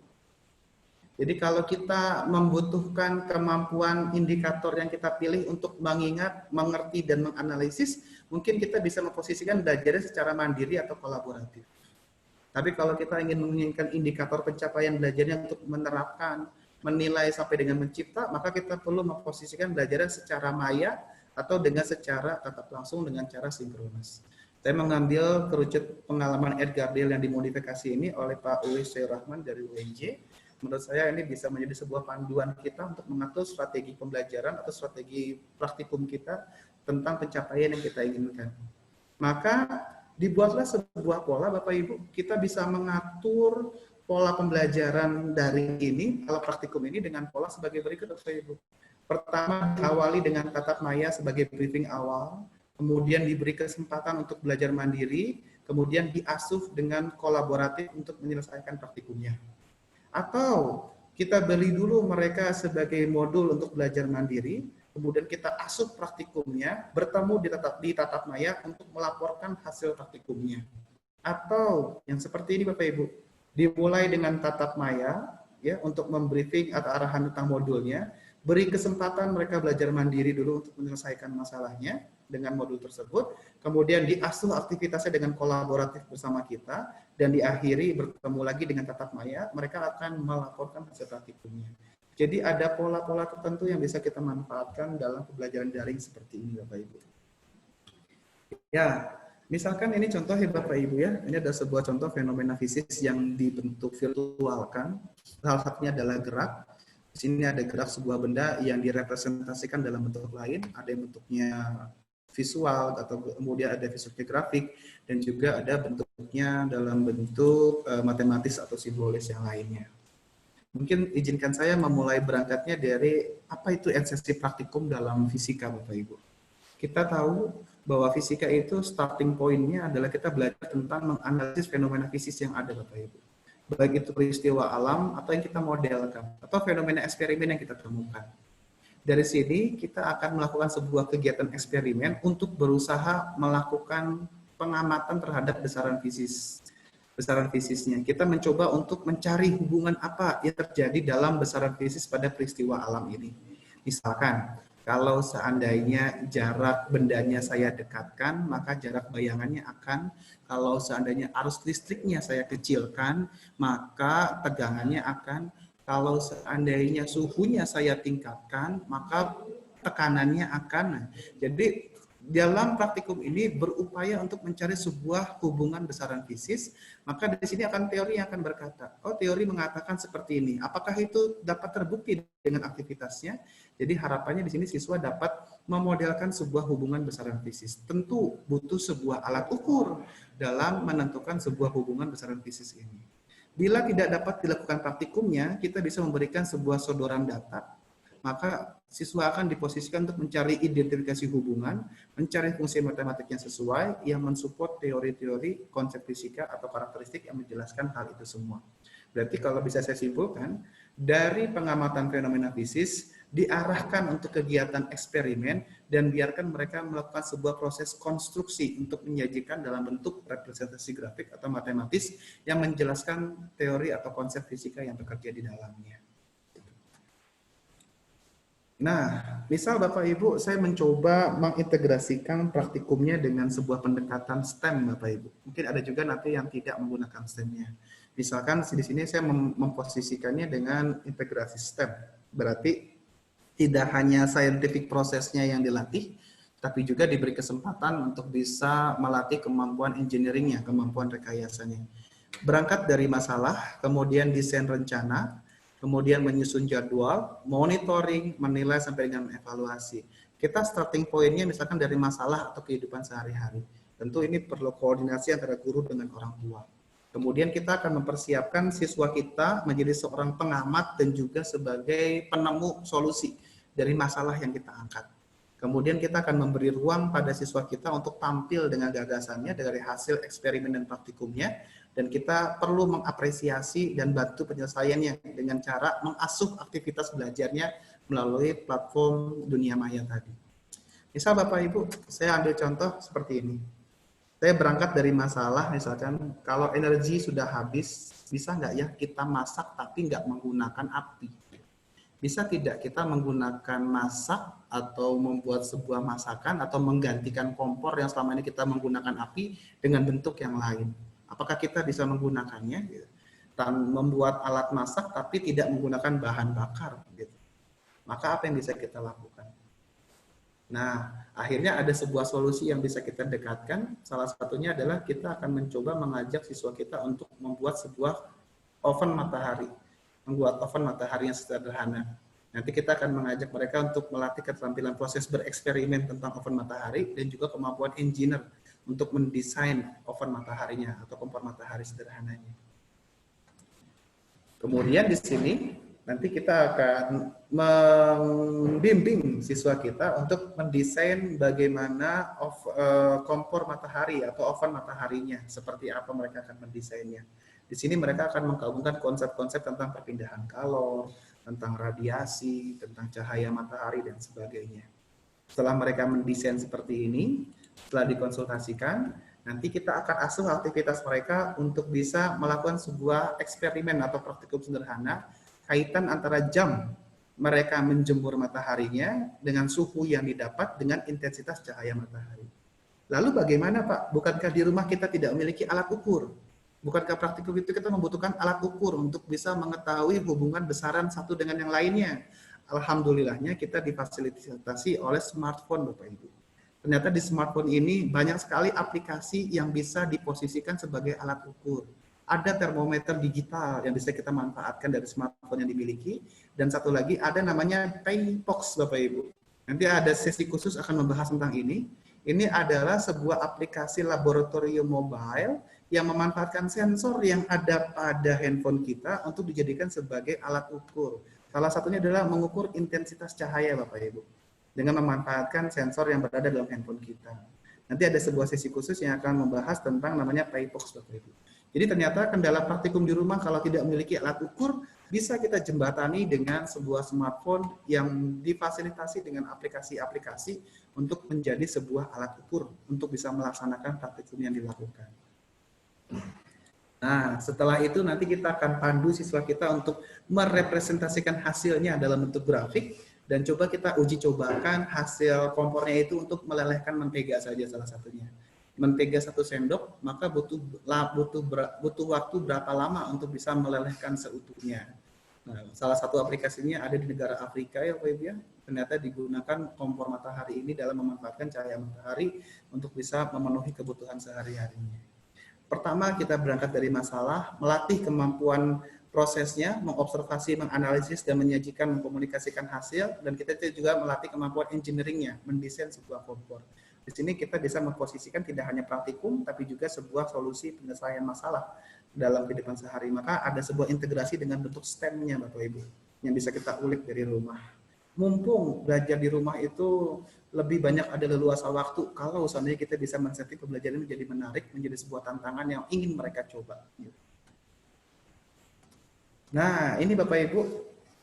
Jadi kalau kita membutuhkan kemampuan indikator yang kita pilih untuk mengingat, mengerti, dan menganalisis, mungkin kita bisa memposisikan belajarnya secara mandiri atau kolaboratif. Tapi kalau kita ingin menginginkan indikator pencapaian belajarnya untuk menerapkan, menilai sampai dengan mencipta, maka kita perlu memposisikan belajarnya secara maya atau dengan secara tatap langsung dengan cara sinkronis. Saya mengambil kerucut pengalaman Edgar Dale yang dimodifikasi ini oleh Pak Uwais Rahman dari UNJ. Menurut saya ini bisa menjadi sebuah panduan kita untuk mengatur strategi pembelajaran atau strategi praktikum kita tentang pencapaian yang kita inginkan. Maka dibuatlah sebuah pola Bapak Ibu, kita bisa mengatur pola pembelajaran daring ini, kalau praktikum ini dengan pola sebagai berikut Bapak Ibu. Pertama, diawali dengan tatap maya sebagai briefing awal, kemudian diberi kesempatan untuk belajar mandiri, kemudian diasuh dengan kolaboratif untuk menyelesaikan praktikumnya. Atau kita beli dulu mereka sebagai modul untuk belajar mandiri, kemudian kita asuh praktikumnya, bertemu di tatap maya untuk melaporkan hasil praktikumnya. Atau yang seperti ini Bapak Ibu, dimulai dengan tatap maya ya untuk membriefing atau arahan tentang modulnya, beri kesempatan mereka belajar mandiri dulu untuk menyelesaikan masalahnya dengan modul tersebut, kemudian diasuh aktivitasnya dengan kolaboratif bersama kita, dan diakhiri bertemu lagi dengan tatap maya, mereka akan melaporkan hasil praktikumnya. Jadi ada pola-pola tertentu yang bisa kita manfaatkan dalam pembelajaran daring seperti ini Bapak Ibu. Ya, misalkan ini contoh ya Bapak Ibu ya, ini ada sebuah contoh fenomena fisik yang dibentuk virtualkan, salah satunya adalah gerak. Di sini ada gerak sebuah benda yang direpresentasikan dalam bentuk lain, ada yang bentuknya visual atau kemudian ada bentuknya grafik dan juga ada bentuknya dalam bentuk matematis atau simbolis yang lainnya. Mungkin izinkan saya memulai berangkatnya dari apa itu esensi praktikum dalam fisika Bapak Ibu. Kita tahu bahwa fisika itu starting point-nya adalah kita belajar tentang menganalisis fenomena fisik yang ada Bapak Ibu. Baik itu peristiwa alam atau yang kita modelkan atau fenomena eksperimen yang kita temukan. Dari sini kita akan melakukan sebuah kegiatan eksperimen untuk berusaha melakukan pengamatan terhadap besaran fisisnya. Kita mencoba untuk mencari hubungan apa yang terjadi dalam besaran fisis pada peristiwa alam ini. Misalkan, kalau seandainya jarak bendanya saya dekatkan, maka jarak bayangannya akan, kalau seandainya arus listriknya saya kecilkan, maka tegangannya akan, kalau seandainya suhunya saya tingkatkan, maka tekanannya akan. Jadi dalam praktikum ini berupaya untuk mencari sebuah hubungan besaran fisis, maka di sini akan teori yang akan berkata, oh teori mengatakan seperti ini. Apakah itu dapat terbukti dengan aktivitasnya? Jadi harapannya di sini siswa dapat memodelkan sebuah hubungan besaran fisis. Tentu butuh sebuah alat ukur dalam menentukan sebuah hubungan besaran fisis ini. Bila tidak dapat dilakukan praktikumnya, kita bisa memberikan sebuah sodoran data, maka siswa akan diposisikan untuk mencari identifikasi hubungan, mencari fungsi matematik yang sesuai, yang mensupport teori-teori, konsep fisika, atau karakteristik yang menjelaskan hal itu semua. Berarti kalau bisa saya simpulkan, dari pengamatan fenomena fisis, diarahkan untuk kegiatan eksperimen, dan biarkan mereka melakukan sebuah proses konstruksi untuk menyajikan dalam bentuk representasi grafik atau matematis yang menjelaskan teori atau konsep fisika yang bekerja di dalamnya. Nah, misal Bapak Ibu, saya mencoba mengintegrasikan praktikumnya dengan sebuah pendekatan STEM Bapak Ibu. Mungkin ada juga nanti yang tidak menggunakan STEM-nya. Misalkan di sini saya memposisikannya dengan integrasi STEM. Berarti tidak hanya scientific prosesnya yang dilatih, tapi juga diberi kesempatan untuk bisa melatih kemampuan engineering-nya, kemampuan rekayasanya. Berangkat dari masalah, kemudian desain rencana, kemudian menyusun jadwal, monitoring, menilai sampai dengan evaluasi. Kita starting point-nya misalkan dari masalah atau kehidupan sehari-hari. Tentu ini perlu koordinasi antara guru dengan orang tua. Kemudian kita akan mempersiapkan siswa kita menjadi seorang pengamat dan juga sebagai penemu solusi dari masalah yang kita angkat. Kemudian kita akan memberi ruang pada siswa kita untuk tampil dengan gagasannya dari hasil eksperimen dan praktikumnya, dan kita perlu mengapresiasi dan bantu penyelesaiannya dengan cara mengasuh aktivitas belajarnya melalui platform dunia maya tadi. Misal Bapak Ibu, saya ambil contoh seperti ini. Saya berangkat dari masalah, misalkan kalau energi sudah habis, bisa nggak ya kita masak tapi nggak menggunakan api? Bisa tidak kita menggunakan masak atau membuat sebuah masakan atau menggantikan kompor yang selama ini kita menggunakan api dengan bentuk yang lain? Apakah kita bisa menggunakannya? Dan membuat alat masak tapi tidak menggunakan bahan bakar. Gitu. Maka apa yang bisa kita lakukan? Nah, akhirnya ada sebuah solusi yang bisa kita dekatkan. Salah satunya adalah kita akan mencoba mengajak siswa kita untuk membuat sebuah oven matahari. Membuat oven matahari yang sederhana. Nanti kita akan mengajak mereka untuk melatih keterampilan proses bereksperimen tentang oven matahari dan juga kemampuan engineer untuk mendesain oven mataharinya atau kompor matahari sederhananya. Kemudian di sini nanti kita akan membimbing siswa kita untuk mendesain bagaimana kompor matahari atau oven mataharinya, seperti apa mereka akan mendesainnya. Di sini mereka akan menggabungkan konsep-konsep tentang perpindahan kalor, tentang radiasi, tentang cahaya matahari, dan sebagainya. Setelah mereka mendesain seperti ini, setelah dikonsultasikan, nanti kita akan asuh aktivitas mereka untuk bisa melakukan sebuah eksperimen atau praktikum sederhana kaitan antara jam mereka menjemur mataharinya dengan suhu yang didapat dengan intensitas cahaya matahari. Lalu bagaimana Pak? Bukankah di rumah kita tidak memiliki alat ukur? Bukankah praktikum itu kita membutuhkan alat ukur untuk bisa mengetahui hubungan besaran satu dengan yang lainnya? Alhamdulillahnya kita difasilitasi oleh smartphone Bapak Ibu. Ternyata di smartphone ini banyak sekali aplikasi yang bisa diposisikan sebagai alat ukur. Ada termometer digital yang bisa kita manfaatkan dari smartphone yang dimiliki, dan satu lagi ada namanya PayPox Bapak Ibu. Nanti ada sesi khusus akan membahas tentang ini. Ini adalah sebuah aplikasi laboratorium mobile yang memanfaatkan sensor yang ada pada handphone kita untuk dijadikan sebagai alat ukur. Salah satunya adalah mengukur intensitas cahaya Bapak Ibu dengan memanfaatkan sensor yang berada dalam handphone kita. Nanti ada sebuah sesi khusus yang akan membahas tentang namanya PayPox Bapak Ibu. Jadi ternyata kendala praktikum di rumah kalau tidak memiliki alat ukur bisa kita jembatani dengan sebuah smartphone yang difasilitasi dengan aplikasi-aplikasi untuk menjadi sebuah alat ukur untuk bisa melaksanakan praktikum yang dilakukan. Nah, setelah itu nanti kita akan pandu siswa kita untuk merepresentasikan hasilnya dalam bentuk grafik dan coba kita uji cobakan hasil kompornya itu untuk melelehkan mentega saja salah satunya. Mentega 1 sendok, maka butuh waktu berapa lama untuk bisa melelehkan seutuhnya. Nah, salah satu aplikasinya ada di negara Afrika ya Pak Ibu ya. Ternyata digunakan kompor matahari ini dalam memanfaatkan cahaya matahari untuk bisa memenuhi kebutuhan sehari-harinya. Pertama kita berangkat dari masalah, melatih kemampuan prosesnya, mengobservasi, menganalisis, dan menyajikan, mengkomunikasikan hasil, dan kita juga melatih kemampuan engineeringnya, mendesain sebuah kompor. Di sini kita bisa memposisikan tidak hanya praktikum, tapi juga sebuah solusi penyelesaian masalah dalam kehidupan sehari. Maka ada sebuah integrasi dengan bentuk STEM-nya Bapak Ibu, yang bisa kita ulik dari rumah. Mumpung belajar di rumah itu lebih banyak ada leluasa waktu, kalau seandainya kita bisa mensetting pembelajaran menjadi menarik, menjadi sebuah tantangan yang ingin mereka coba. Nah, ini Bapak Ibu,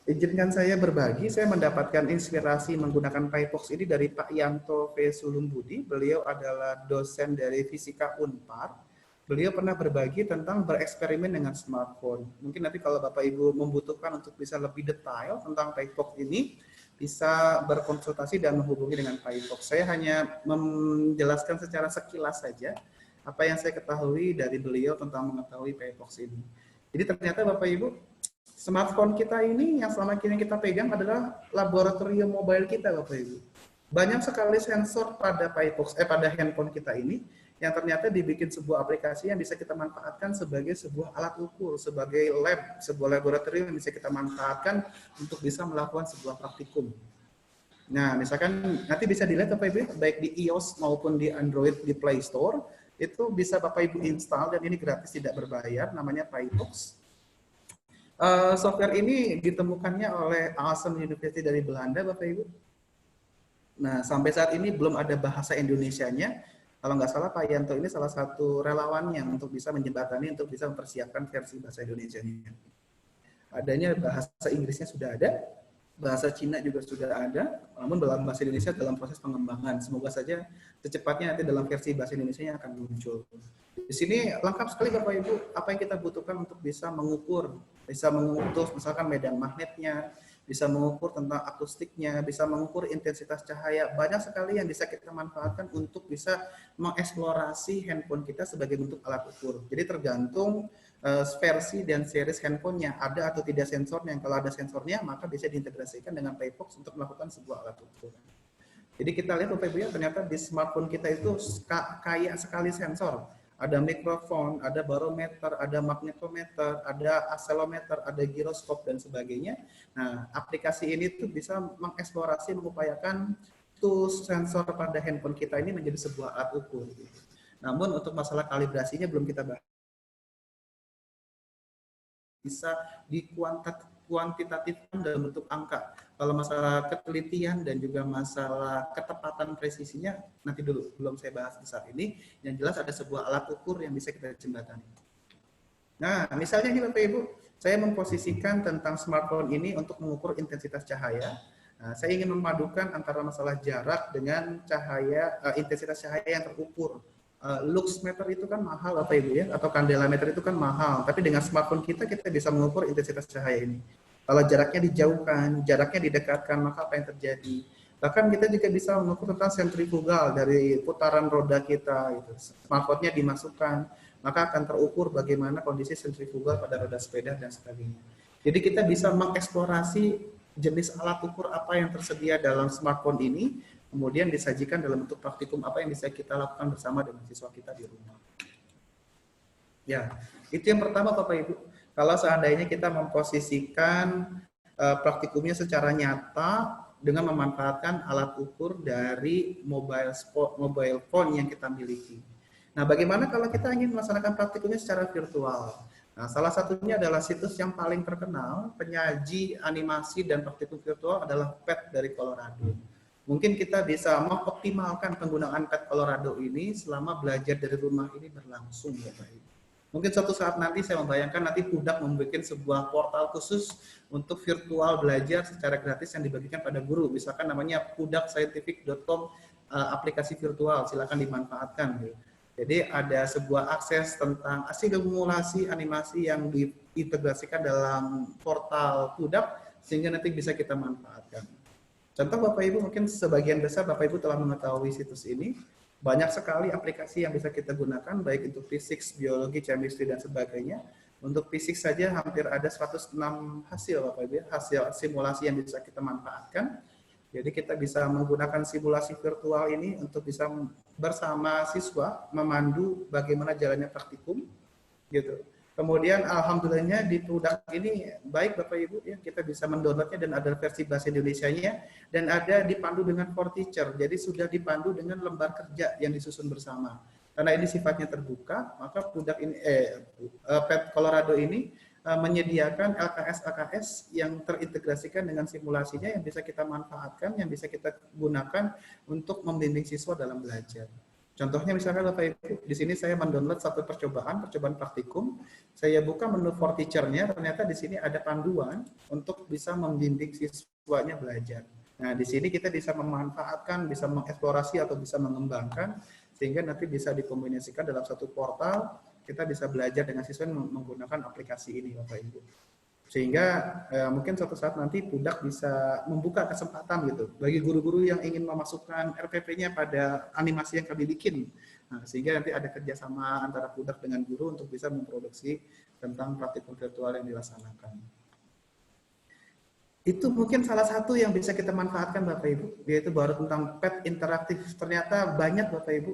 izinkan saya berbagi, saya mendapatkan inspirasi menggunakan PayPox ini dari Pak Yanto V. Sulumbudi. Beliau adalah dosen dari Fisika Unpar. Beliau pernah berbagi tentang bereksperimen dengan smartphone. Mungkin nanti kalau Bapak Ibu membutuhkan untuk bisa lebih detail tentang PayPox ini, bisa berkonsultasi dan menghubungi dengan PayPox. Saya hanya menjelaskan secara sekilas saja apa yang saya ketahui dari beliau tentang mengetahui PayPox ini. Jadi ternyata Bapak Ibu, smartphone kita ini yang selama ini kita pegang adalah laboratorium mobile kita Bapak Ibu. Banyak sekali sensor pada pada handphone kita ini yang ternyata dibikin sebuah aplikasi yang bisa kita manfaatkan sebagai sebuah alat ukur, sebagai lab, sebuah laboratorium yang bisa kita manfaatkan untuk bisa melakukan sebuah praktikum. Nah, misalkan nanti bisa dilihat Bapak Ibu, baik di iOS maupun di Android di Play Store, itu bisa Bapak Ibu install dan ini gratis tidak berbayar, namanya PyTalks. Software ini ditemukannya oleh Aalsen University dari Belanda, Bapak Ibu. Nah, sampai saat ini belum ada bahasa Indonesianya. Kalau nggak salah, Pak Yanto ini salah satu relawannya untuk bisa menjembatani, untuk bisa mempersiapkan versi bahasa Indonesianya. Adanya bahasa Inggrisnya sudah ada, bahasa Cina juga sudah ada, namun dalam bahasa Indonesia dalam proses pengembangan. Semoga saja secepatnya nanti dalam versi bahasa Indonesia yang akan muncul. Di sini lengkap sekali Bapak Ibu, apa yang kita butuhkan untuk bisa mengukur misalkan medan magnetnya, bisa mengukur tentang akustiknya, bisa mengukur intensitas cahaya. Banyak sekali yang bisa kita manfaatkan untuk bisa mengeksplorasi handphone kita sebagai bentuk alat ukur. Jadi tergantung versi dan series handphonenya, ada atau tidak sensornya. Kalau ada sensornya, maka bisa diintegrasikan dengan PyFox untuk melakukan sebuah alat ukur. Jadi kita lihat Bapak Ibu ya, ternyata di smartphone kita itu kaya sekali sensor. Ada mikrofon, ada barometer, ada magnetometer, ada accelerometer, ada giroskop dan sebagainya. Nah, aplikasi ini tuh bisa mengeksplorasi, mengupayakan tools sensor pada handphone kita ini menjadi sebuah alat ukur. Namun untuk masalah kalibrasinya belum kita bahas. Bisa dikuantitatifkan dalam bentuk angka. Kalau masalah ketelitian dan juga masalah ketepatan presisinya nanti dulu, belum saya bahas di saat ini. Yang jelas ada sebuah alat ukur yang bisa kita jembatani. Nah, misalnya ini Bapak Ibu, saya memposisikan tentang smartphone ini untuk mengukur intensitas cahaya. Nah, saya ingin memadukan antara masalah jarak dengan cahaya, intensitas cahaya yang terukur. Lux meter itu kan mahal Bapak Ibu ya, atau kandela meter itu kan mahal. Tapi dengan smartphone kita bisa mengukur intensitas cahaya ini. Kalau jaraknya dijauhkan, jaraknya didekatkan, maka apa yang terjadi? Bahkan kita juga bisa mengukur tentang sentrifugal dari putaran roda kita. Gitu. Smartphone-nya dimasukkan, maka akan terukur bagaimana kondisi sentrifugal pada roda sepeda dan sebagainya. Jadi kita bisa mengeksplorasi jenis alat ukur apa yang tersedia dalam smartphone ini, kemudian disajikan dalam bentuk praktikum apa yang bisa kita lakukan bersama dengan siswa kita di rumah. Ya, itu yang pertama Bapak Ibu. Kalau seandainya kita memposisikan praktikumnya secara nyata dengan memanfaatkan alat ukur dari mobile phone yang kita miliki. Nah, bagaimana kalau kita ingin melaksanakan praktikumnya secara virtual? Nah, salah satunya adalah situs yang paling terkenal, penyaji animasi dan praktikum virtual adalah PET dari Colorado. Mungkin kita bisa mengoptimalkan penggunaan PET Colorado ini selama belajar dari rumah ini berlangsung ya Pak Ibu. Mungkin suatu saat nanti saya membayangkan nanti Pudak membuat sebuah portal khusus untuk virtual belajar secara gratis yang dibagikan pada guru. Misalkan namanya pudakscientific.com, aplikasi virtual, silakan dimanfaatkan. Jadi ada sebuah akses tentang simulasi animasi yang diintegrasikan dalam portal Pudak sehingga nanti bisa kita manfaatkan. Contoh Bapak Ibu, mungkin sebagian besar Bapak Ibu telah mengetahui situs ini. Banyak sekali aplikasi yang bisa kita gunakan, baik itu fisik, biologi, chemistry, dan sebagainya. Untuk fisik saja hampir ada 106 hasil Bapak Ibu, hasil simulasi yang bisa kita manfaatkan. Jadi kita bisa menggunakan simulasi virtual ini untuk bisa bersama siswa memandu bagaimana jalannya praktikum, gitu. Kemudian alhamdulillahnya di produk ini baik Bapak Ibu ya, kita bisa mendownloadnya dan ada versi bahasa Indonesianya dan ada dipandu dengan for teacher. Jadi sudah dipandu dengan lembar kerja yang disusun bersama. Karena ini sifatnya terbuka, maka produk ini PET Colorado ini menyediakan LKS-AKS yang terintegrasikan dengan simulasinya yang bisa kita manfaatkan, yang bisa kita gunakan untuk membimbing siswa dalam belajar. Contohnya misalkan Bapak Ibu, di sini saya mendownload satu percobaan praktikum. Saya buka menu for teacher-nya, ternyata di sini ada panduan untuk bisa membimbing siswanya belajar. Nah, di sini kita bisa memanfaatkan, bisa mengeksplorasi atau bisa mengembangkan sehingga nanti bisa dikombinasikan dalam satu portal, kita bisa belajar dengan siswa menggunakan aplikasi ini Bapak Ibu. Sehingga mungkin suatu saat nanti Pudak bisa membuka kesempatan gitu bagi guru-guru yang ingin memasukkan RPP-nya pada animasi yang kami bikin. Nah, sehingga nanti ada kerjasama antara Pudak dengan guru untuk bisa memproduksi tentang praktikum virtual yang dilaksanakan. Itu mungkin salah satu yang bisa kita manfaatkan Bapak Ibu, yaitu baru tentang pet interaktif. Ternyata banyak Bapak Ibu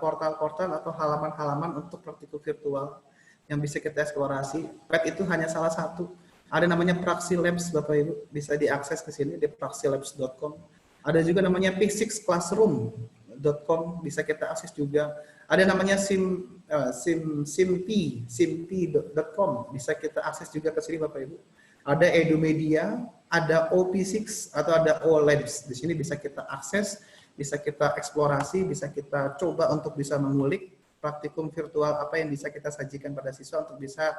portal-portal atau halaman-halaman untuk praktikum virtual yang bisa kita eksplorasi. Pet itu hanya salah satu. Ada namanya Praxi Labs Bapak Ibu, bisa diakses ke sini di praxilabs.com. Ada juga namanya p6classroom.com, bisa kita akses juga. Ada namanya simpi.com, bisa kita akses juga ke sini Bapak Ibu. Ada Edumedia, ada OP6 atau ada OLabs. Di sini bisa kita akses, bisa kita eksplorasi, bisa kita coba untuk bisa mengulik praktikum virtual apa yang bisa kita sajikan pada siswa untuk bisa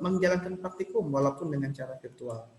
menjalankan praktikum walaupun dengan cara virtual.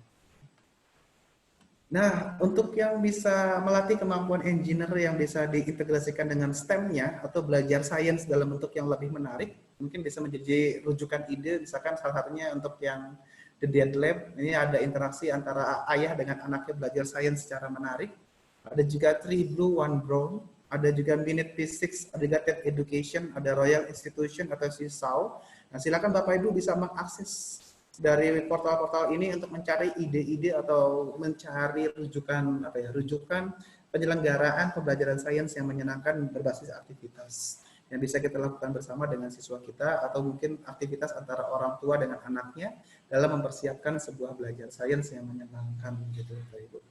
Nah, untuk yang bisa melatih kemampuan engineer yang bisa diintegrasikan dengan STEM-nya atau belajar sains dalam bentuk yang lebih menarik, mungkin bisa menjadi rujukan ide, misalkan salah satunya untuk yang The Dead Lab, ini ada interaksi antara ayah dengan anaknya belajar sains secara menarik. Ada juga Three Blue, One Brown, ada juga Minute Physics, ada juga TED Education, ada Royal Institution atau SISAU. Nah, silakan Bapak Ibu bisa mengakses dari portal-portal ini untuk mencari ide-ide atau mencari rujukan penyelenggaraan pembelajaran sains yang menyenangkan berbasis aktivitas yang bisa kita lakukan bersama dengan siswa kita atau mungkin aktivitas antara orang tua dengan anaknya dalam mempersiapkan sebuah belajar sains yang menyenangkan gitu Bapak Ibu.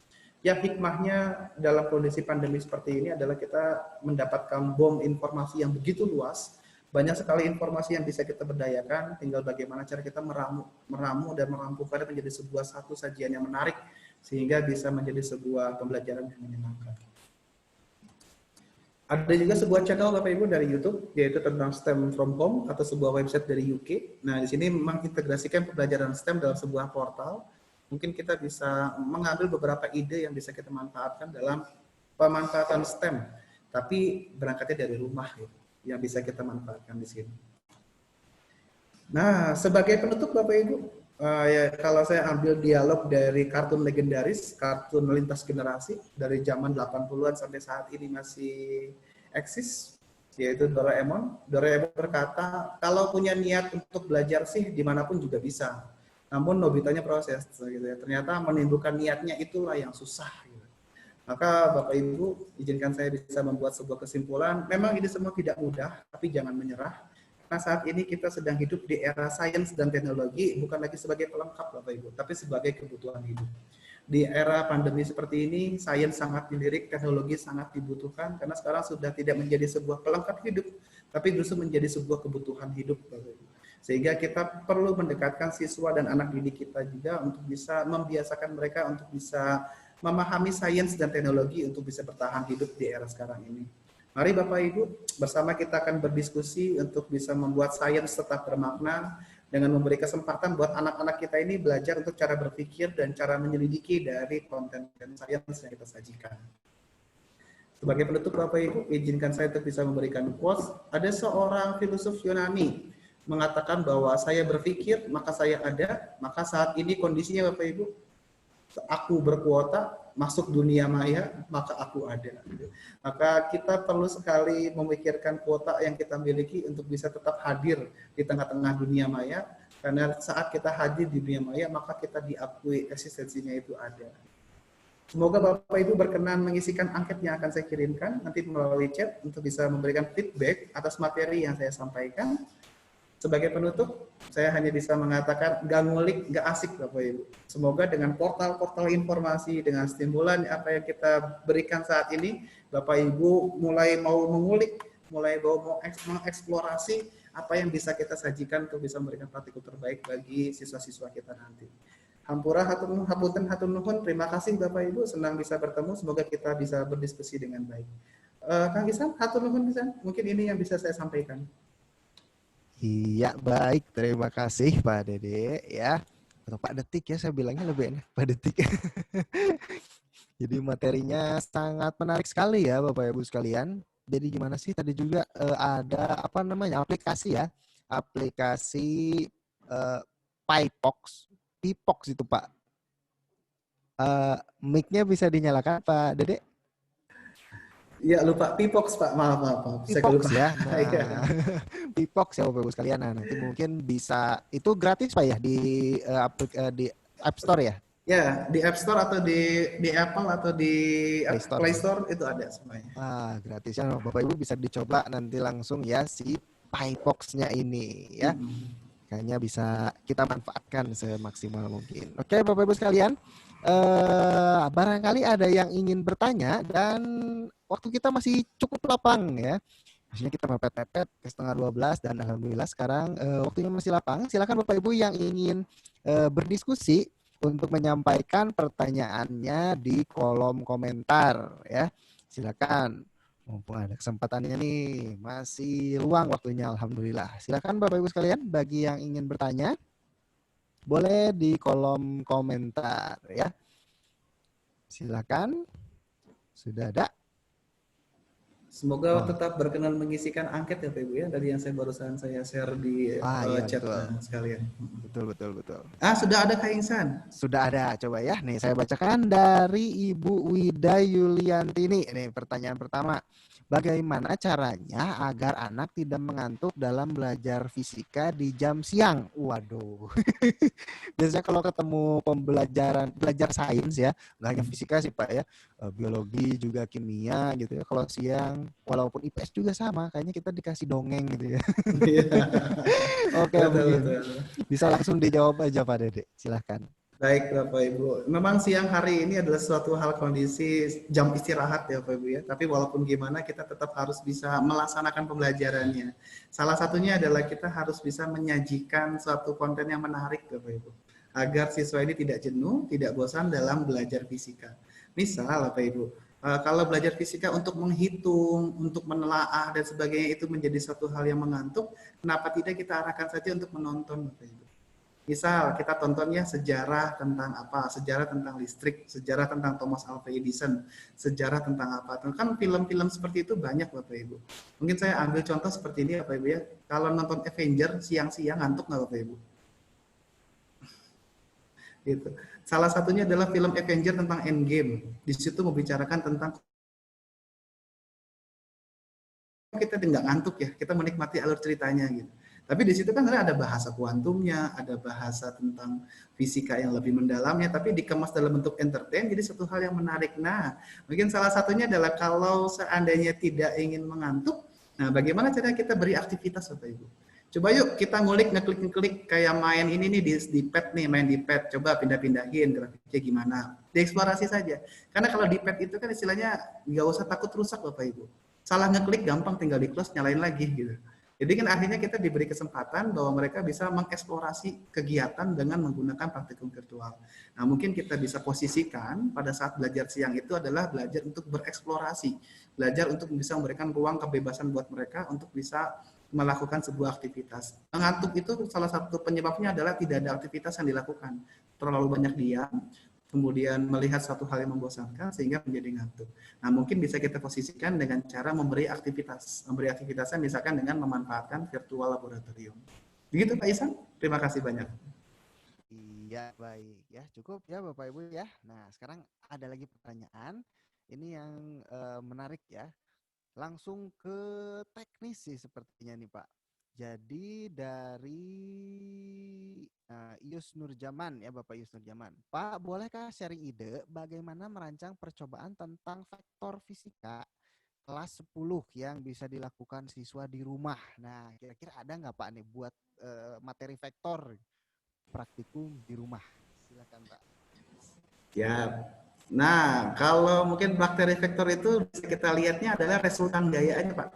Ya, hikmahnya dalam kondisi pandemi seperti ini adalah kita mendapatkan bom informasi yang begitu luas. Banyak sekali informasi yang bisa kita berdayakan, tinggal bagaimana cara kita meramu dan merampungkannya menjadi sebuah satu sajian yang menarik, sehingga bisa menjadi sebuah pembelajaran yang menyenangkan. Ada juga sebuah channel Bapak Ibu dari YouTube, yaitu tentang STEM from Home, atau sebuah website dari UK. Nah, di sini mengintegrasikan pembelajaran STEM dalam sebuah portal. Mungkin kita bisa mengambil beberapa ide yang bisa kita manfaatkan dalam pemanfaatan STEM, tapi berangkatnya dari rumah gitu, yang bisa kita manfaatkan di sini. Nah, sebagai penutup Bapak Ibu, ya, kalau saya ambil dialog dari kartun legendaris, kartun lintas generasi dari zaman 80-an sampai saat ini masih eksis, yaitu Doraemon. Doraemon berkata, kalau punya niat untuk belajar sih dimanapun juga bisa. Namun Nobitanya proses, gitu ya. Ternyata menimbulkan niatnya itulah yang susah. Gitu. Maka Bapak Ibu, izinkan saya bisa membuat sebuah kesimpulan. Memang ini semua tidak mudah, tapi jangan menyerah. Karena saat ini kita sedang hidup di era sains dan teknologi, bukan lagi sebagai pelengkap Bapak Ibu, tapi sebagai kebutuhan hidup. Di era pandemi seperti ini, sains sangat dilirik, teknologi sangat dibutuhkan, karena sekarang sudah tidak menjadi sebuah pelengkap hidup, tapi justru menjadi sebuah kebutuhan hidup Bapak Ibu. Sehingga kita perlu mendekatkan siswa dan anak didik kita juga untuk bisa membiasakan mereka untuk bisa memahami sains dan teknologi untuk bisa bertahan hidup di era sekarang ini. Mari Bapak Ibu, bersama kita akan berdiskusi untuk bisa membuat sains tetap bermakna dengan memberi kesempatan buat anak-anak kita ini belajar untuk cara berpikir dan cara menyelidiki dari konten sains yang kita sajikan. Sebagai penutup Bapak Ibu, izinkan saya untuk bisa memberikan quotes. Ada seorang filosof Yunani mengatakan bahwa saya berpikir, maka saya ada, maka saat ini kondisinya Bapak Ibu, aku berkuota masuk dunia maya, maka aku ada. Maka kita perlu sekali memikirkan kuota yang kita miliki untuk bisa tetap hadir di tengah-tengah dunia maya, karena saat kita hadir di dunia maya, maka kita diakui eksistensinya itu ada. Semoga Bapak Ibu berkenan mengisikan angket yang akan saya kirimkan nanti melalui chat untuk bisa memberikan feedback atas materi yang saya sampaikan. Sebagai penutup, saya hanya bisa mengatakan gak ngulik, gak asik Bapak Ibu. Semoga dengan portal-portal informasi, dengan stimulan apa yang kita berikan saat ini, Bapak Ibu mulai mau mengulik, mulai mau mengeksplorasi apa yang bisa kita sajikan untuk bisa memberikan praktikum terbaik bagi siswa-siswa kita nanti. Hampura hapunten hatur nuhun, terima kasih Bapak Ibu, senang bisa bertemu, semoga kita bisa berdiskusi dengan baik. Kang Isan, hatur nuhun Isan, mungkin ini yang bisa saya sampaikan. Iya, baik. Terima kasih Pak Dede ya. Atau Pak Detik ya, saya bilangnya lebih enak Pak Detik. Jadi materinya sangat menarik sekali ya Bapak Ibu sekalian. Jadi gimana sih tadi juga ada apa namanya aplikasi ya. Aplikasi Pipox. Pipox itu Pak. Mic-nya bisa dinyalakan Pak Dede? Iya lupa Pipox Pak, maaf. Saya Pipox lupa. ya. Nah, Pipox ya Bapak Ibu sekalian. Nah, nanti mungkin bisa itu gratis Pak ya di App Store ya? Ya, di App Store atau di Apple atau di Play Store. Play Store itu ada semuanya. Ah, gratis ya. Bapak Ibu bisa dicoba nanti langsung ya si Pipox-nya ini ya. Kayaknya bisa kita manfaatkan semaksimal mungkin. Oke, Bapak Ibu sekalian, barangkali ada yang ingin bertanya dan waktu kita masih cukup lapang ya. Maksudnya kita mepet-mepet ke setengah 12 dan alhamdulillah sekarang waktunya masih lapang. Silakan Bapak Ibu yang ingin berdiskusi untuk menyampaikan pertanyaannya di kolom komentar ya. Silakan. Mumpung ada kesempatannya nih, masih luang waktunya alhamdulillah. Silakan Bapak Ibu sekalian bagi yang ingin bertanya boleh di kolom komentar ya. Silakan. Sudah ada? Semoga Oh. tetap berkenan mengisikan angket ya Pak Ibu ya, dari yang barusan saya share di Iya, chat betul. sekalian. Betul. Sudah ada Kak Insan. Sudah ada, coba ya. Nih saya bacakan dari Ibu Wida Yuliantini. Ini pertanyaan pertama. Bagaimana caranya agar anak tidak mengantuk dalam belajar fisika di jam siang? Waduh. Biasanya kalau ketemu belajar sains ya, nggak hanya fisika sih Pak ya, biologi juga kimia gitu ya. Kalau siang, walaupun IPS juga sama, kayaknya kita dikasih dongeng gitu ya. Iya. Oke, Betul, mungkin betul. bisa langsung dijawab aja Pak Dede. Silahkan. Baik Bapak Ibu, memang siang hari ini adalah suatu hal kondisi jam istirahat ya Bapak Ibu ya, tapi walaupun gimana kita tetap harus bisa melaksanakan pembelajarannya. Salah satunya adalah kita harus bisa menyajikan suatu konten yang menarik Bapak Ibu, agar siswa ini tidak jenuh, tidak bosan dalam belajar fisika. Misal Bapak Ibu, kalau belajar fisika untuk menghitung, untuk menelaah dan sebagainya itu menjadi suatu hal yang mengantuk, kenapa tidak kita arahkan saja untuk menonton Bapak Ibu. Misal kita tontonnya sejarah tentang apa, sejarah tentang listrik, sejarah tentang Thomas Alva Edison, sejarah tentang apa. Kan film-film seperti itu banyak Bapak Ibu. Mungkin saya ambil contoh seperti ini Bapak Ibu ya. Kalau nonton Avenger siang-siang ngantuk nggak Bapak Ibu? Gitu. Salah satunya adalah film Avenger tentang Endgame. Di situ membicarakan tentang kita nggak ngantuk ya, kita menikmati alur ceritanya gitu. Tapi di situ kan ada bahasa kuantumnya, ada bahasa tentang fisika yang lebih mendalamnya, tapi dikemas dalam bentuk entertain, jadi satu hal yang menarik. Nah, mungkin salah satunya adalah kalau seandainya tidak ingin mengantuk, nah bagaimana cara kita beri aktivitas Bapak Ibu? Coba yuk kita ngulik, ngeklik kayak main ini nih di pad nih, main di pad, coba pindah-pindahin grafiknya gimana, dieksplorasi saja. Karena kalau di pad itu kan istilahnya nggak usah takut rusak Bapak Ibu. Salah ngeklik gampang, tinggal di close nyalain lagi gitu. Jadi kan akhirnya kita diberi kesempatan bahwa mereka bisa mengeksplorasi kegiatan dengan menggunakan praktikum virtual. Nah mungkin kita bisa posisikan pada saat belajar siang itu adalah belajar untuk bereksplorasi, belajar untuk bisa memberikan ruang kebebasan buat mereka untuk bisa melakukan sebuah aktivitas. Mengantuk itu salah satu penyebabnya adalah tidak ada aktivitas yang dilakukan, terlalu banyak diam, kemudian melihat suatu hal yang membosankan sehingga menjadi ngantuk. Nah, mungkin bisa kita posisikan dengan cara memberi aktivitas. Memberi aktivitasnya misalkan dengan memanfaatkan virtual laboratorium. Begitu Pak Isan, terima kasih banyak. Iya, baik ya. Cukup ya Bapak Ibu ya. Nah, sekarang ada lagi pertanyaan. Ini yang menarik ya. Langsung ke teknis sih sepertinya nih Pak. Jadi dari Ius Nurjaman ya Bapak Ius Nurjaman. Pak, bolehkah sharing ide bagaimana merancang percobaan tentang vektor fisika kelas 10 yang bisa dilakukan siswa di rumah? Nah, kira-kira ada nggak Pak nih buat materi vektor praktikum di rumah? Silakan Pak. Ya. Nah, kalau mungkin bakteri vektor itu bisa kita lihatnya adalah resultan gaya aja Pak.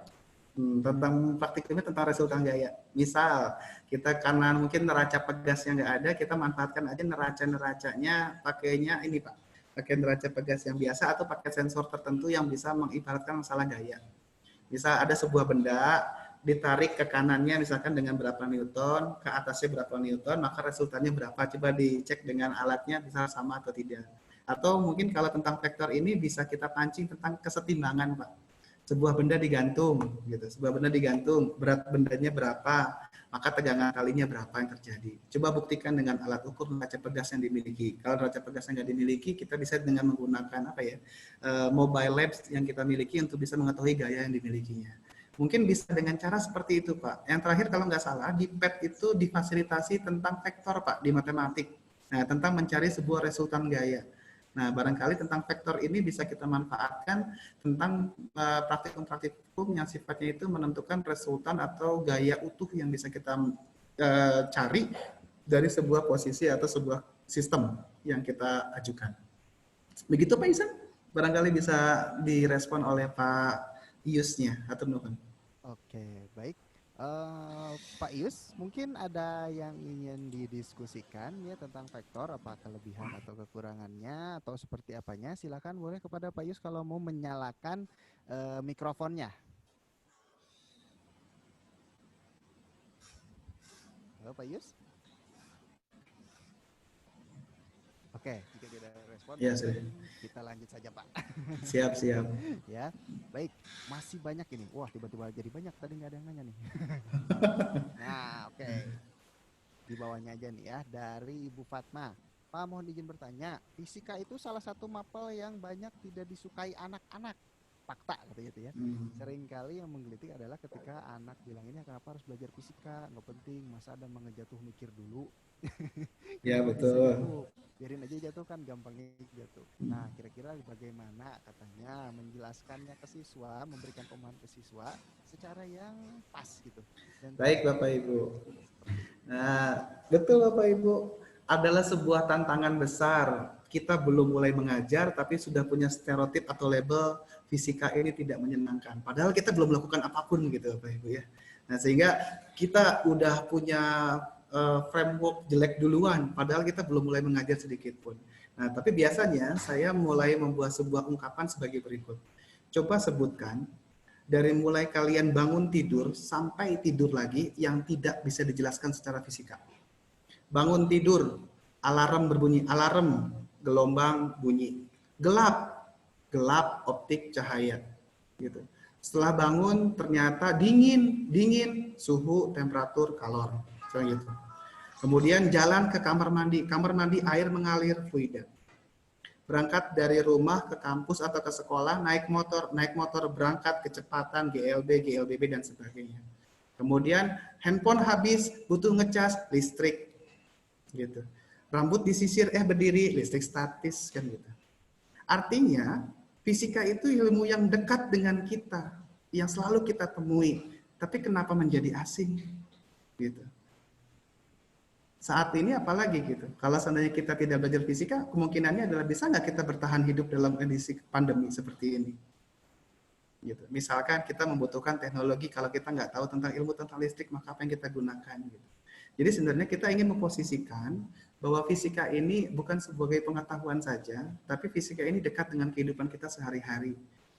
Tentang praktikumnya tentang resultan gaya. Misal kita karena mungkin neraca pegasnya nggak ada, kita manfaatkan aja neraca-neracanya pakainya ini Pak, pakai neraca pegas yang biasa atau pakai sensor tertentu yang bisa mengibaratkan masalah gaya. Misal ada sebuah benda ditarik ke kanannya misalkan dengan berapa newton, ke atasnya berapa newton, maka resultannya berapa, coba dicek dengan alatnya bisa sama atau tidak. Atau mungkin kalau tentang vektor ini bisa kita pancing tentang kesetimbangan Pak. Sebuah benda digantung gitu, sebuah benda digantung, berat bendanya berapa, maka tegangan kalinya berapa yang terjadi. Coba buktikan dengan alat ukur neraca pegas yang dimiliki. Kalau neraca pegas yang nggak dimiliki, kita bisa dengan menggunakan apa ya, mobile labs yang kita miliki untuk bisa mengetahui gaya yang dimilikinya. Mungkin bisa dengan cara seperti itu Pak. Yang terakhir kalau nggak salah di PET itu difasilitasi tentang vektor Pak di matematik. Nah, tentang mencari sebuah resultan gaya. Nah, barangkali tentang faktor ini bisa kita manfaatkan tentang praktikum-praktikum yang sifatnya itu menentukan resultan atau gaya utuh yang bisa kita cari dari sebuah posisi atau sebuah sistem yang kita ajukan. Begitu Pak Isan? Barangkali bisa direspon oleh Pak Iusnya atau nuhun. Oke, baik. Pak Yus, mungkin ada yang ingin didiskusikan ya tentang faktor apa kelebihan atau kekurangannya atau seperti apanya. Silakan boleh kepada Pak Yus kalau mau menyalakan mikrofonnya. Halo Pak Yus. Oke, jika tidak ada respon Ya, sudah. mungkin kita lanjut saja Pak. Siap, siap. Ya, baik. Masih banyak ini. Wah, tiba-tiba jadi banyak. Tadi nggak ada yang nanya nih. Nah, oke. Di bawahnya aja nih ya, dari Ibu Fatma. Pak, mohon izin bertanya, fisika itu salah satu mapel yang banyak tidak disukai anak-anak. Fakta katanya itu ya. Seringkali yang menggelitik adalah ketika anak bilang ini kenapa harus belajar fisika, nggak penting, masa ada mengejatuh mikir dulu. Ya, Kenapa bisa betul. gitu? Biarin aja jatuh kan gampangnya jatuh. Nah, kira-kira bagaimana katanya menjelaskannya ke siswa, memberikan pemahaman ke siswa secara yang pas gitu dan Baik tidak Bapak Ibu. mengejatuhkan diri seperti itu. Nah, betul Bapak Ibu. Adalah sebuah tantangan besar. Kita belum mulai mengajar, tapi sudah punya stereotip atau label fisika ini tidak menyenangkan. Padahal kita belum melakukan apapun gitu Bapak Ibu ya. Nah, sehingga kita udah punya framework jelek duluan, padahal kita belum mulai mengajar sedikit pun. Nah, tapi biasanya saya mulai membuat sebuah ungkapan sebagai berikut. Coba sebutkan dari mulai kalian bangun tidur sampai tidur lagi yang tidak bisa dijelaskan secara fisika. Bangun tidur, alarm berbunyi, alarm, gelombang bunyi. Gelap, gelap optik cahaya. Gitu. Setelah bangun ternyata dingin, dingin, suhu, temperatur, kalor. Gitu. Kemudian jalan ke kamar mandi air mengalir fluida. Berangkat dari rumah ke kampus atau ke sekolah, naik motor berangkat kecepatan GLB, GLBB dan sebagainya. Kemudian handphone habis, butuh ngecas, listrik, gitu. Rambut disisir, berdiri, listrik statis, kan gitu. Artinya, fisika itu ilmu yang dekat dengan kita, yang selalu kita temui. Tapi kenapa menjadi asing? Gitu. Saat ini apalagi gitu. Kalau seandainya kita tidak belajar fisika, kemungkinannya adalah bisa nggak kita bertahan hidup dalam kondisi pandemi seperti ini. Gitu. Misalkan kita membutuhkan teknologi, kalau kita nggak tahu tentang ilmu tentang listrik, maka apa yang kita gunakan? Gitu. Jadi sebenarnya kita ingin memposisikan bahwa fisika ini bukan sebagai pengetahuan saja, tapi fisika ini dekat dengan kehidupan kita sehari-hari.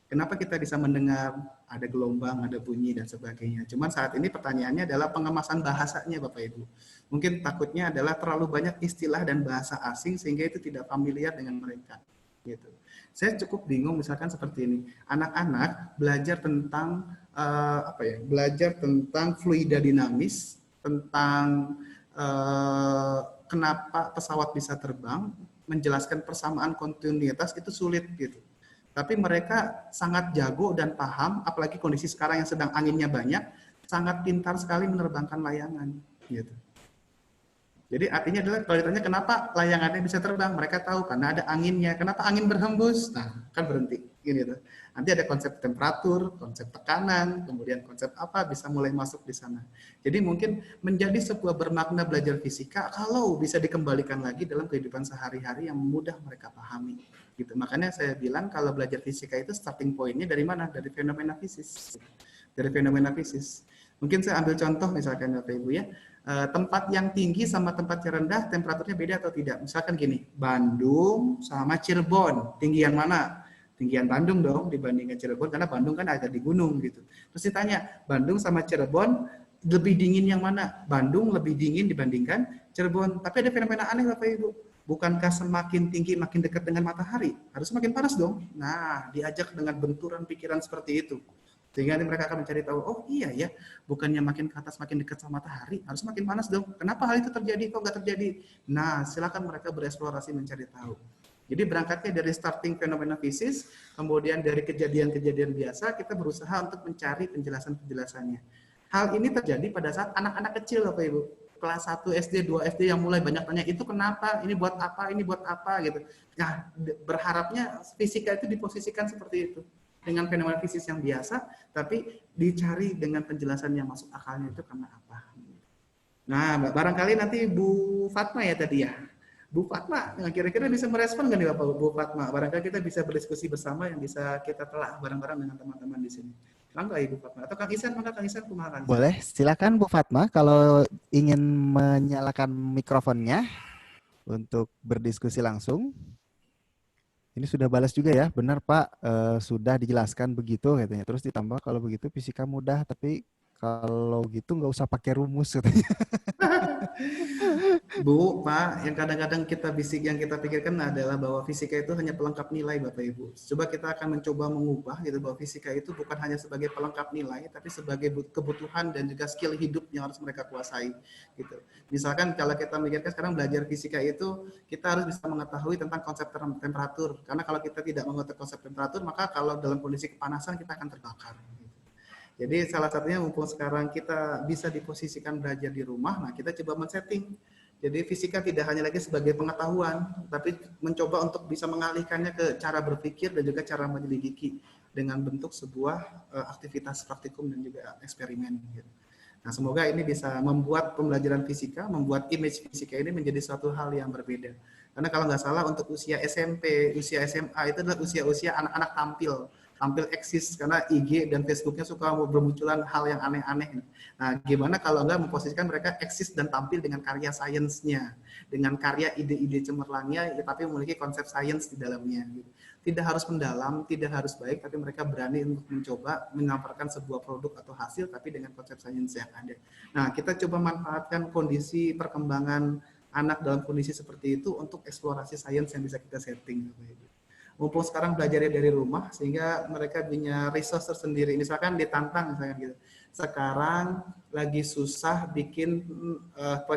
Kenapa kita bisa mendengar ada gelombang, ada bunyi, dan sebagainya. Cuman saat ini pertanyaannya adalah pengemasan bahasanya Bapak Ibu. Mungkin takutnya adalah terlalu banyak istilah dan bahasa asing sehingga itu tidak familiar dengan mereka. Gitu. Saya cukup bingung misalkan seperti ini. Anak-anak belajar tentang belajar tentang fluida dinamis, tentang kenapa pesawat bisa terbang, menjelaskan persamaan kontinuitas itu sulit gitu. Tapi mereka sangat jago dan paham, apalagi kondisi sekarang yang sedang anginnya banyak, sangat pintar sekali menerbangkan layangan. Gitu. Jadi artinya adalah kalau ditanya kenapa layangannya bisa terbang, mereka tahu karena ada anginnya. Kenapa angin berhembus? Nah, kan berhenti. Gini tuh. Nanti ada konsep temperatur, konsep tekanan, kemudian konsep apa bisa mulai masuk di sana. Jadi mungkin menjadi sebuah bermakna belajar fisika kalau bisa dikembalikan lagi dalam kehidupan sehari-hari yang mudah mereka pahami. Gitu. Makanya saya bilang kalau belajar fisika itu starting point-nya dari mana? Dari fenomena fisis. Dari fenomena fisis. Mungkin saya ambil contoh misalkan Bapak Ibu ya, tempat yang tinggi sama tempat yang rendah temperaturnya beda atau tidak. Misalkan gini, Bandung sama Cirebon, tinggi yang mana? Tinggian Bandung dong dibandingkan Cirebon karena Bandung kan ada di gunung gitu. Terus ditanya, Bandung sama Cirebon lebih dingin yang mana? Bandung lebih dingin dibandingkan Cirebon. Tapi ada fenomena aneh Bapak Ibu. Bukankah semakin tinggi makin dekat dengan matahari? Harus semakin panas dong. Nah, diajak dengan benturan pikiran seperti itu. Sehingga mereka akan mencari tahu, oh iya ya, bukannya makin ke atas makin dekat sama matahari, harus makin panas dong. Kenapa hal itu terjadi? Kok nggak terjadi? Nah, silakan mereka bereksplorasi mencari tahu. Jadi berangkatnya dari starting fenomena fisis, kemudian dari kejadian-kejadian biasa, kita berusaha untuk mencari penjelasan-penjelasannya. Hal ini terjadi pada saat anak-anak kecil, Bapak Ibu. kelas 1 SD, 2 SD yang mulai banyak tanya, itu kenapa, ini buat apa gitu. Nah, berharapnya fisika itu diposisikan seperti itu. Dengan fenomena fisik yang biasa, tapi dicari dengan penjelasan yang masuk akalnya itu karena apa. Nah, barangkali nanti Bu Fatma ya tadi ya. Bu Fatma, nah kira-kira bisa merespon nggak nih Bapak Bu Fatma? Barangkali kita bisa berdiskusi bersama yang bisa kita telah bareng-bareng dengan teman-teman di sini. Mangga Ibu Fatma. Atau Kang Isan, mangga Kang Isan, kumaha Kang Isan. Boleh, silakan Bu Fatma kalau ingin menyalakan mikrofonnya untuk berdiskusi langsung. Ini sudah balas juga ya, benar Pak, sudah dijelaskan begitu katanya. Terus ditambah kalau begitu fisika mudah, tapi kalau gitu nggak usah pakai rumus katanya. Bu, Pak, yang kadang-kadang kita bisik, yang kita pikirkan adalah bahwa fisika itu hanya pelengkap nilai, Bapak Ibu. Coba kita akan mencoba mengubah gitu bahwa fisika itu bukan hanya sebagai pelengkap nilai, tapi sebagai kebutuhan dan juga skill hidup yang harus mereka kuasai. Gitu. Misalkan kalau kita mikirkan sekarang belajar fisika itu kita harus bisa mengetahui tentang konsep temperatur. Karena kalau kita tidak mengetahui konsep temperatur, maka kalau dalam kondisi kepanasan kita akan terbakar. Jadi salah satunya mumpung sekarang kita bisa diposisikan belajar di rumah, nah kita coba men-setting. Jadi fisika tidak hanya lagi sebagai pengetahuan, tapi mencoba untuk bisa mengalihkannya ke cara berpikir dan juga cara menyelidiki dengan bentuk sebuah aktivitas praktikum dan juga eksperimen. Gitu. Nah, semoga ini bisa membuat pembelajaran fisika, membuat image fisika ini menjadi suatu hal yang berbeda. Karena kalau nggak salah untuk usia SMP, usia SMA itu adalah usia-usia anak-anak tampil eksis karena IG dan Facebooknya suka bermunculan hal yang aneh-aneh. Nah, gimana kalau nggak memposisikan mereka eksis dan tampil dengan karya sainsnya, dengan karya ide-ide cemerlangnya, tapi memiliki konsep sains di dalamnya. Tidak harus mendalam, tidak harus baik, tapi mereka berani untuk mencoba menyampaikan sebuah produk atau hasil, tapi dengan konsep sains yang ada. Nah, kita coba manfaatkan kondisi perkembangan anak dalam kondisi seperti itu untuk eksplorasi sains yang bisa kita setting. Mumpung sekarang belajarnya dari rumah sehingga mereka punya resource tersendiri. Misalkan ditantang misalkan gitu. Sekarang lagi susah bikin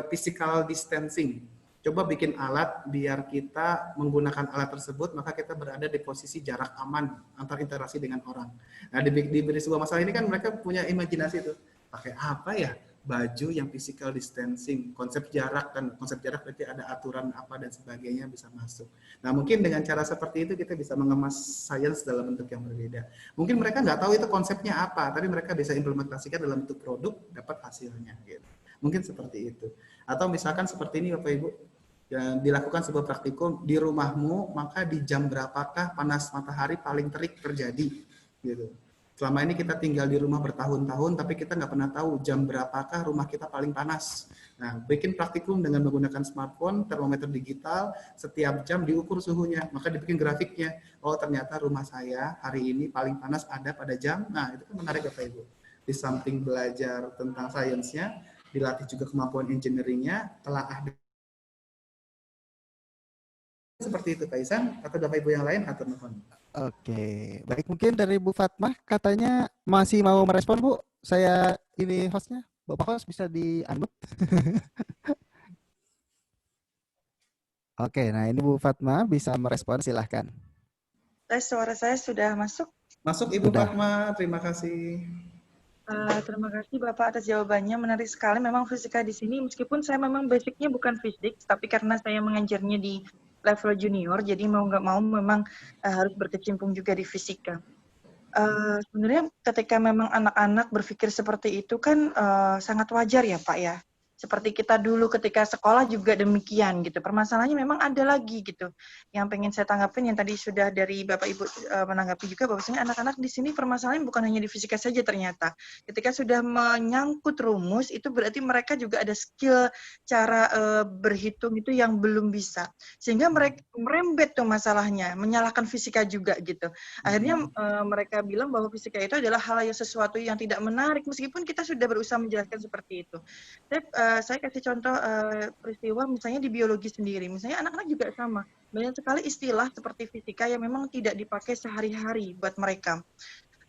physical distancing. Coba bikin alat biar kita menggunakan alat tersebut maka kita berada di posisi jarak aman antar interaksi dengan orang. Nah, diberi sebuah masalah ini kan mereka punya imajinasi tuh. Pakai apa ya? Baju yang physical distancing, konsep jarak kan, konsep jarak berarti ada aturan apa dan sebagainya bisa masuk. Nah, mungkin dengan cara seperti itu kita bisa mengemas sains dalam bentuk yang berbeda. Mungkin mereka nggak tahu itu konsepnya apa, tapi mereka bisa implementasikan dalam bentuk produk, dapat hasilnya. Gitu. Mungkin seperti itu. Atau misalkan seperti ini Bapak Ibu, ya, dilakukan sebuah praktikum di rumahmu, maka di jam berapakah panas matahari paling terik terjadi? Gitu. Selama ini kita tinggal di rumah bertahun-tahun, tapi kita nggak pernah tahu jam berapakah rumah kita paling panas. Nah, bikin praktikum dengan menggunakan smartphone, termometer digital, setiap jam diukur suhunya, maka dibikin grafiknya. Oh, ternyata rumah saya hari ini paling panas ada pada jam. Nah, itu kan menarik Bapak Ibu. Di samping belajar tentang sainsnya, dilatih juga kemampuan engineeringnya, telaah seperti itu, Pak Isan, atau Bapak Ibu yang lain, atau mohon. Oke, baik mungkin dari Bu Fatmah katanya masih mau merespon Bu. Saya ini hostnya, Bapak host bisa di-unmute. Oke, nah ini Bu Fatma bisa merespon silahkan. Suara saya sudah masuk. Masuk Ibu Sudah. Fatma, terima kasih. Terima kasih Bapak atas jawabannya, menarik sekali. Memang fisika di sini, meskipun saya memang basicnya bukan fisik, tapi karena saya mengajarnya di level junior, jadi mau nggak mau memang harus berkecimpung juga di fisika. Sebenarnya ketika memang anak-anak berpikir seperti itu kan sangat wajar ya Pak ya. Seperti kita dulu ketika sekolah juga demikian gitu. Permasalahannya memang ada lagi gitu. Yang pengen saya tanggapin yang tadi sudah dari Bapak Ibu menanggapi juga bahwasanya anak-anak di sini permasalahannya bukan hanya di fisika saja ternyata. Ketika sudah menyangkut rumus itu berarti mereka juga ada skill cara berhitung itu yang belum bisa. Sehingga mereka merembet tuh masalahnya, menyalahkan fisika juga gitu. Akhirnya mereka bilang bahwa fisika itu adalah hal yang sesuatu yang tidak menarik meskipun kita sudah berusaha menjelaskan seperti itu. Saya kasih contoh peristiwa misalnya di biologi sendiri. Misalnya anak-anak juga sama. Banyak sekali istilah seperti fisika yang memang tidak dipakai sehari-hari buat mereka.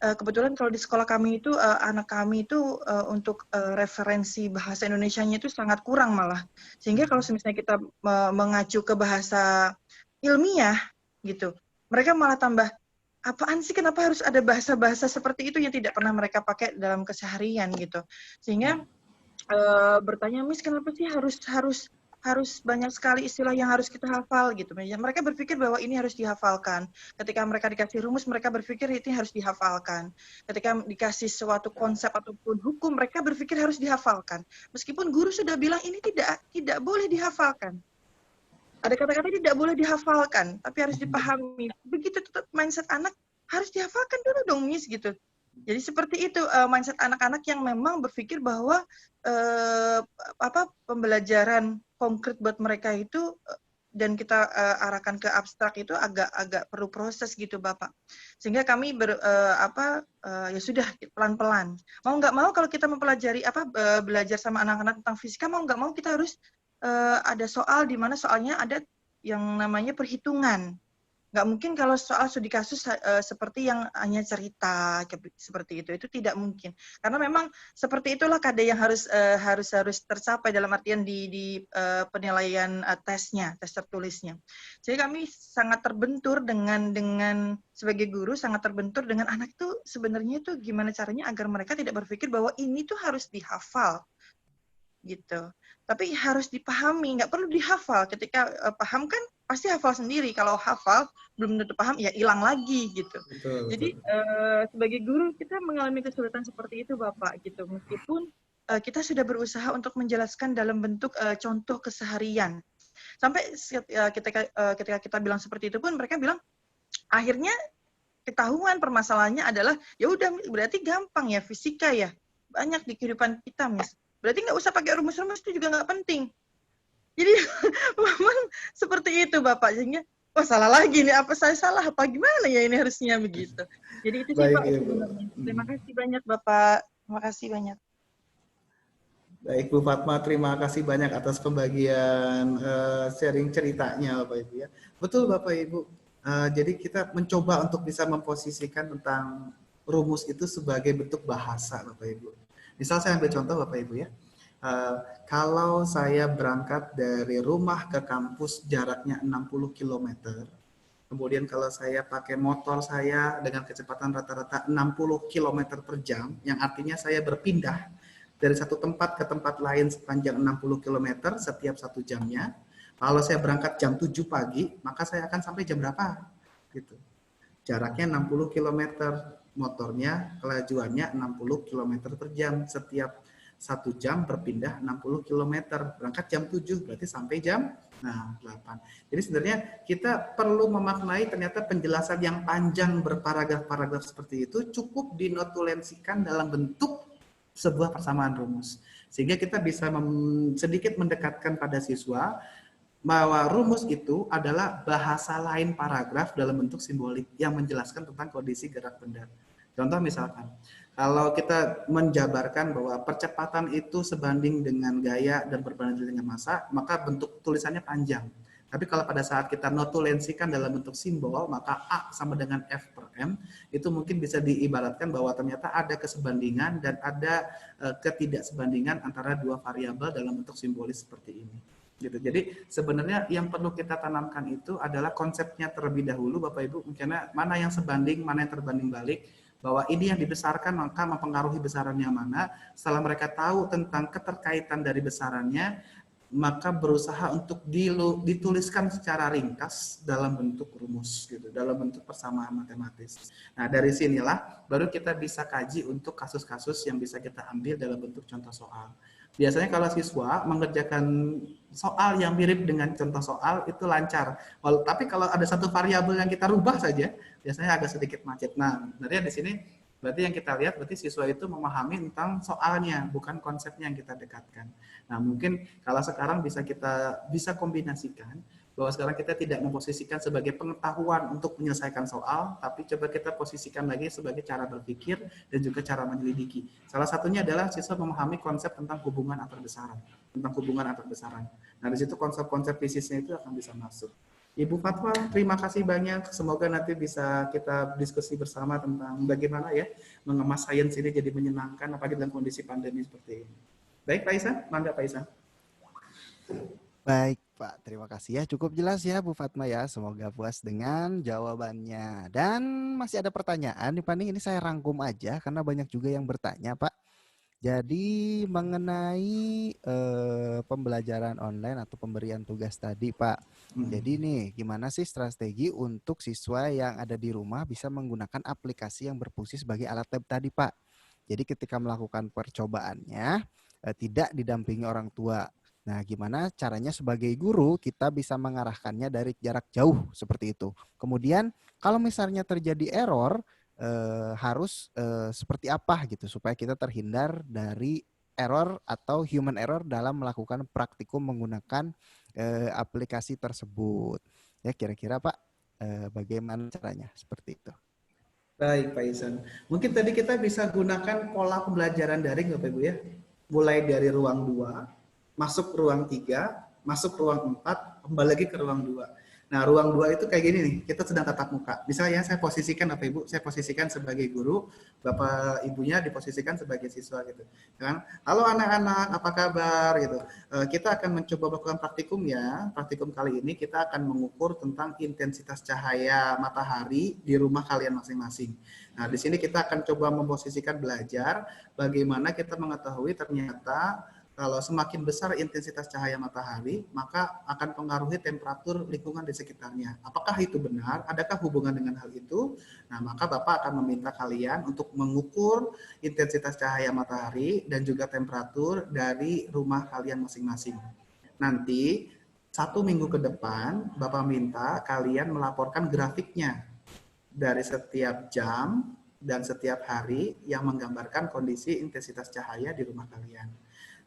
Kebetulan kalau di sekolah kami itu anak kami itu untuk referensi bahasa Indonesianya itu sangat kurang malah. Sehingga kalau misalnya kita mengacu ke bahasa ilmiah gitu, mereka malah tambah apaan sih kenapa harus ada bahasa-bahasa seperti itu yang tidak pernah mereka pakai dalam keseharian gitu. Sehingga bertanya, Miss kenapa sih harus banyak sekali istilah yang harus kita hafal gitu. Mereka berpikir bahwa ini harus dihafalkan. Ketika mereka dikasih rumus, mereka berpikir itu harus dihafalkan. Ketika dikasih suatu konsep ataupun hukum, mereka berpikir harus dihafalkan. Meskipun guru sudah bilang ini tidak boleh dihafalkan. Ada kata-kata tidak boleh dihafalkan, tapi harus dipahami. Begitu tetap mindset anak harus dihafalkan dulu dong, Miss gitu. Jadi seperti itu mindset anak-anak yang memang berpikir bahwa pembelajaran konkret buat mereka itu dan kita arahkan ke abstrak itu agak perlu proses gitu Bapak. Sehingga kami ya sudah pelan-pelan. Mau nggak mau kalau kita mempelajari belajar sama anak-anak tentang fisika, mau nggak mau kita harus ada soal di mana soalnya ada yang namanya perhitungan. Nggak mungkin kalau soal studi kasus seperti yang hanya cerita seperti itu tidak mungkin, karena memang seperti itulah KD yang harus tercapai dalam artian di penilaian tesnya, tes tertulisnya. Jadi kami sangat terbentur dengan sebagai guru sangat terbentur dengan anak itu sebenarnya itu gimana caranya agar mereka tidak berpikir bahwa ini tuh harus dihafal gitu. Tapi harus dipahami, nggak perlu dihafal. Ketika paham kan pasti hafal sendiri. Kalau hafal belum tentu paham, ya hilang lagi gitu. Betul, jadi sebagai guru kita mengalami kesulitan seperti itu Bapak gitu. Meskipun kita sudah berusaha untuk menjelaskan dalam bentuk contoh keseharian. Sampai ketika kita bilang seperti itu pun mereka bilang akhirnya ketahuan permasalahannya adalah ya udah berarti gampang ya fisika ya. Banyak di kehidupan kita, Miss. Berarti nggak usah pakai rumus-rumus itu juga nggak penting. Jadi memang seperti itu Bapak. Sehingga, wah salah lagi nih, apa saya salah? Apa gimana ya ini harusnya begitu. Jadi itu sih Pak sebenarnya. Terima kasih banyak Bapak. Terima kasih banyak. Baik Bu Fatma, terima kasih banyak atas pembagian sharing ceritanya Bapak Ibu ya. Betul Bapak Ibu. Jadi kita mencoba untuk bisa memposisikan tentang rumus itu sebagai bentuk bahasa Bapak Ibu. Misal saya ambil contoh Bapak Ibu ya. Kalau saya berangkat dari rumah ke kampus jaraknya 60 km, kemudian kalau saya pakai motor saya dengan kecepatan rata-rata 60 km per jam, yang artinya saya berpindah dari satu tempat ke tempat lain sepanjang 60 km setiap 1 jamnya. Kalau saya berangkat jam 7 pagi, maka saya akan sampai jam berapa? Gitu. Jaraknya 60 km, motornya kelajuannya 60 km per jam. Setiap 1 jam berpindah 60 km. Berangkat jam 7, berarti sampai jam 8. Jadi sebenarnya kita perlu memaknai ternyata penjelasan yang panjang berparagraf-paragraf seperti itu cukup dinotulensikan dalam bentuk sebuah persamaan rumus. Sehingga kita bisa sedikit mendekatkan pada siswa bahwa rumus itu adalah bahasa lain paragraf dalam bentuk simbolik yang menjelaskan tentang kondisi gerak benda. Contoh misalkan, kalau kita menjabarkan bahwa percepatan itu sebanding dengan gaya dan berbanding dengan massa, maka bentuk tulisannya panjang. Tapi kalau pada saat kita notulensikan dalam bentuk simbol, maka A sama dengan F per M, itu mungkin bisa diibaratkan bahwa ternyata ada kesebandingan dan ada ketidaksebandingan antara dua variabel dalam bentuk simbolis seperti ini. Gitu. Jadi sebenarnya yang perlu kita tanamkan itu adalah konsepnya terlebih dahulu Bapak Ibu, karena mana yang sebanding, mana yang terbanding balik, bahwa ini yang dibesarkan maka mempengaruhi besarannya mana. Setelah mereka tahu tentang keterkaitan dari besarannya, maka berusaha untuk dituliskan secara ringkas dalam bentuk rumus, gitu, dalam bentuk persamaan matematis. Nah dari sinilah baru kita bisa kaji untuk kasus-kasus yang bisa kita ambil dalam bentuk contoh soal. Biasanya kalau siswa mengerjakan soal yang mirip dengan contoh soal itu lancar. Tapi kalau ada satu variabel yang kita rubah saja, biasanya agak sedikit macet. Nah, sebenarnya di sini berarti yang kita lihat berarti siswa itu memahami tentang soalnya, bukan konsepnya yang kita dekatkan. Nah, mungkin kalau sekarang bisa kombinasikan bahwa sekarang kita tidak memposisikan sebagai pengetahuan untuk menyelesaikan soal, tapi coba kita posisikan lagi sebagai cara berpikir dan juga cara menyelidiki. Salah satunya adalah siswa memahami konsep tentang hubungan antar besaran, Nah, di situ konsep-konsep fisisnya itu akan bisa masuk. Ibu Fatwa, terima kasih banyak. Semoga nanti bisa kita diskusi bersama tentang bagaimana ya mengemas sains ini jadi menyenangkan, apalagi dalam kondisi pandemi seperti ini. Baik, Pak Isan, mangga Pak Isan. Baik Pak, terima kasih ya. Cukup jelas ya Bu Fatma ya. Semoga puas dengan jawabannya. Dan masih ada pertanyaan nih Pak, ini saya rangkum aja karena banyak juga yang bertanya Pak. Jadi mengenai pembelajaran online atau pemberian tugas tadi, Pak. Jadi nih, gimana sih strategi untuk siswa yang ada di rumah bisa menggunakan aplikasi yang berfungsi sebagai alat lab tadi, Pak? Jadi ketika melakukan percobaannya tidak didampingi orang tua. Nah, gimana caranya sebagai guru kita bisa mengarahkannya dari jarak jauh seperti itu. Kemudian kalau misalnya terjadi error, harus seperti apa gitu supaya kita terhindar dari error atau human error dalam melakukan praktikum menggunakan aplikasi tersebut. Ya kira-kira Pak, bagaimana caranya seperti itu? Baik, Pak Isan. Mungkin tadi kita bisa gunakan pola pembelajaran daring, Bapak Ibu ya. Mulai dari ruang 2, masuk ruang 3, masuk ruang 4, kembali lagi ke ruang 2. Nah, ruang 2 itu kayak gini nih, kita sedang tatap muka. Misalnya saya posisikan, Bapak Ibu, saya posisikan sebagai guru, Bapak Ibunya diposisikan sebagai siswa gitu. Kan? Halo anak-anak, apa kabar gitu. Kita akan mencoba melakukan praktikum ya. Praktikum kali ini kita akan mengukur tentang intensitas cahaya matahari di rumah kalian masing-masing. Nah, di sini kita akan coba memposisikan belajar bagaimana kita mengetahui ternyata kalau semakin besar intensitas cahaya matahari, maka akan pengaruhi temperatur lingkungan di sekitarnya. Apakah itu benar? Adakah hubungan dengan hal itu? Nah, maka Bapak akan meminta kalian untuk mengukur intensitas cahaya matahari dan juga temperatur dari rumah kalian masing-masing. Nanti 1 minggu ke depan, Bapak minta kalian melaporkan grafiknya dari setiap jam dan setiap hari yang menggambarkan kondisi intensitas cahaya di rumah kalian.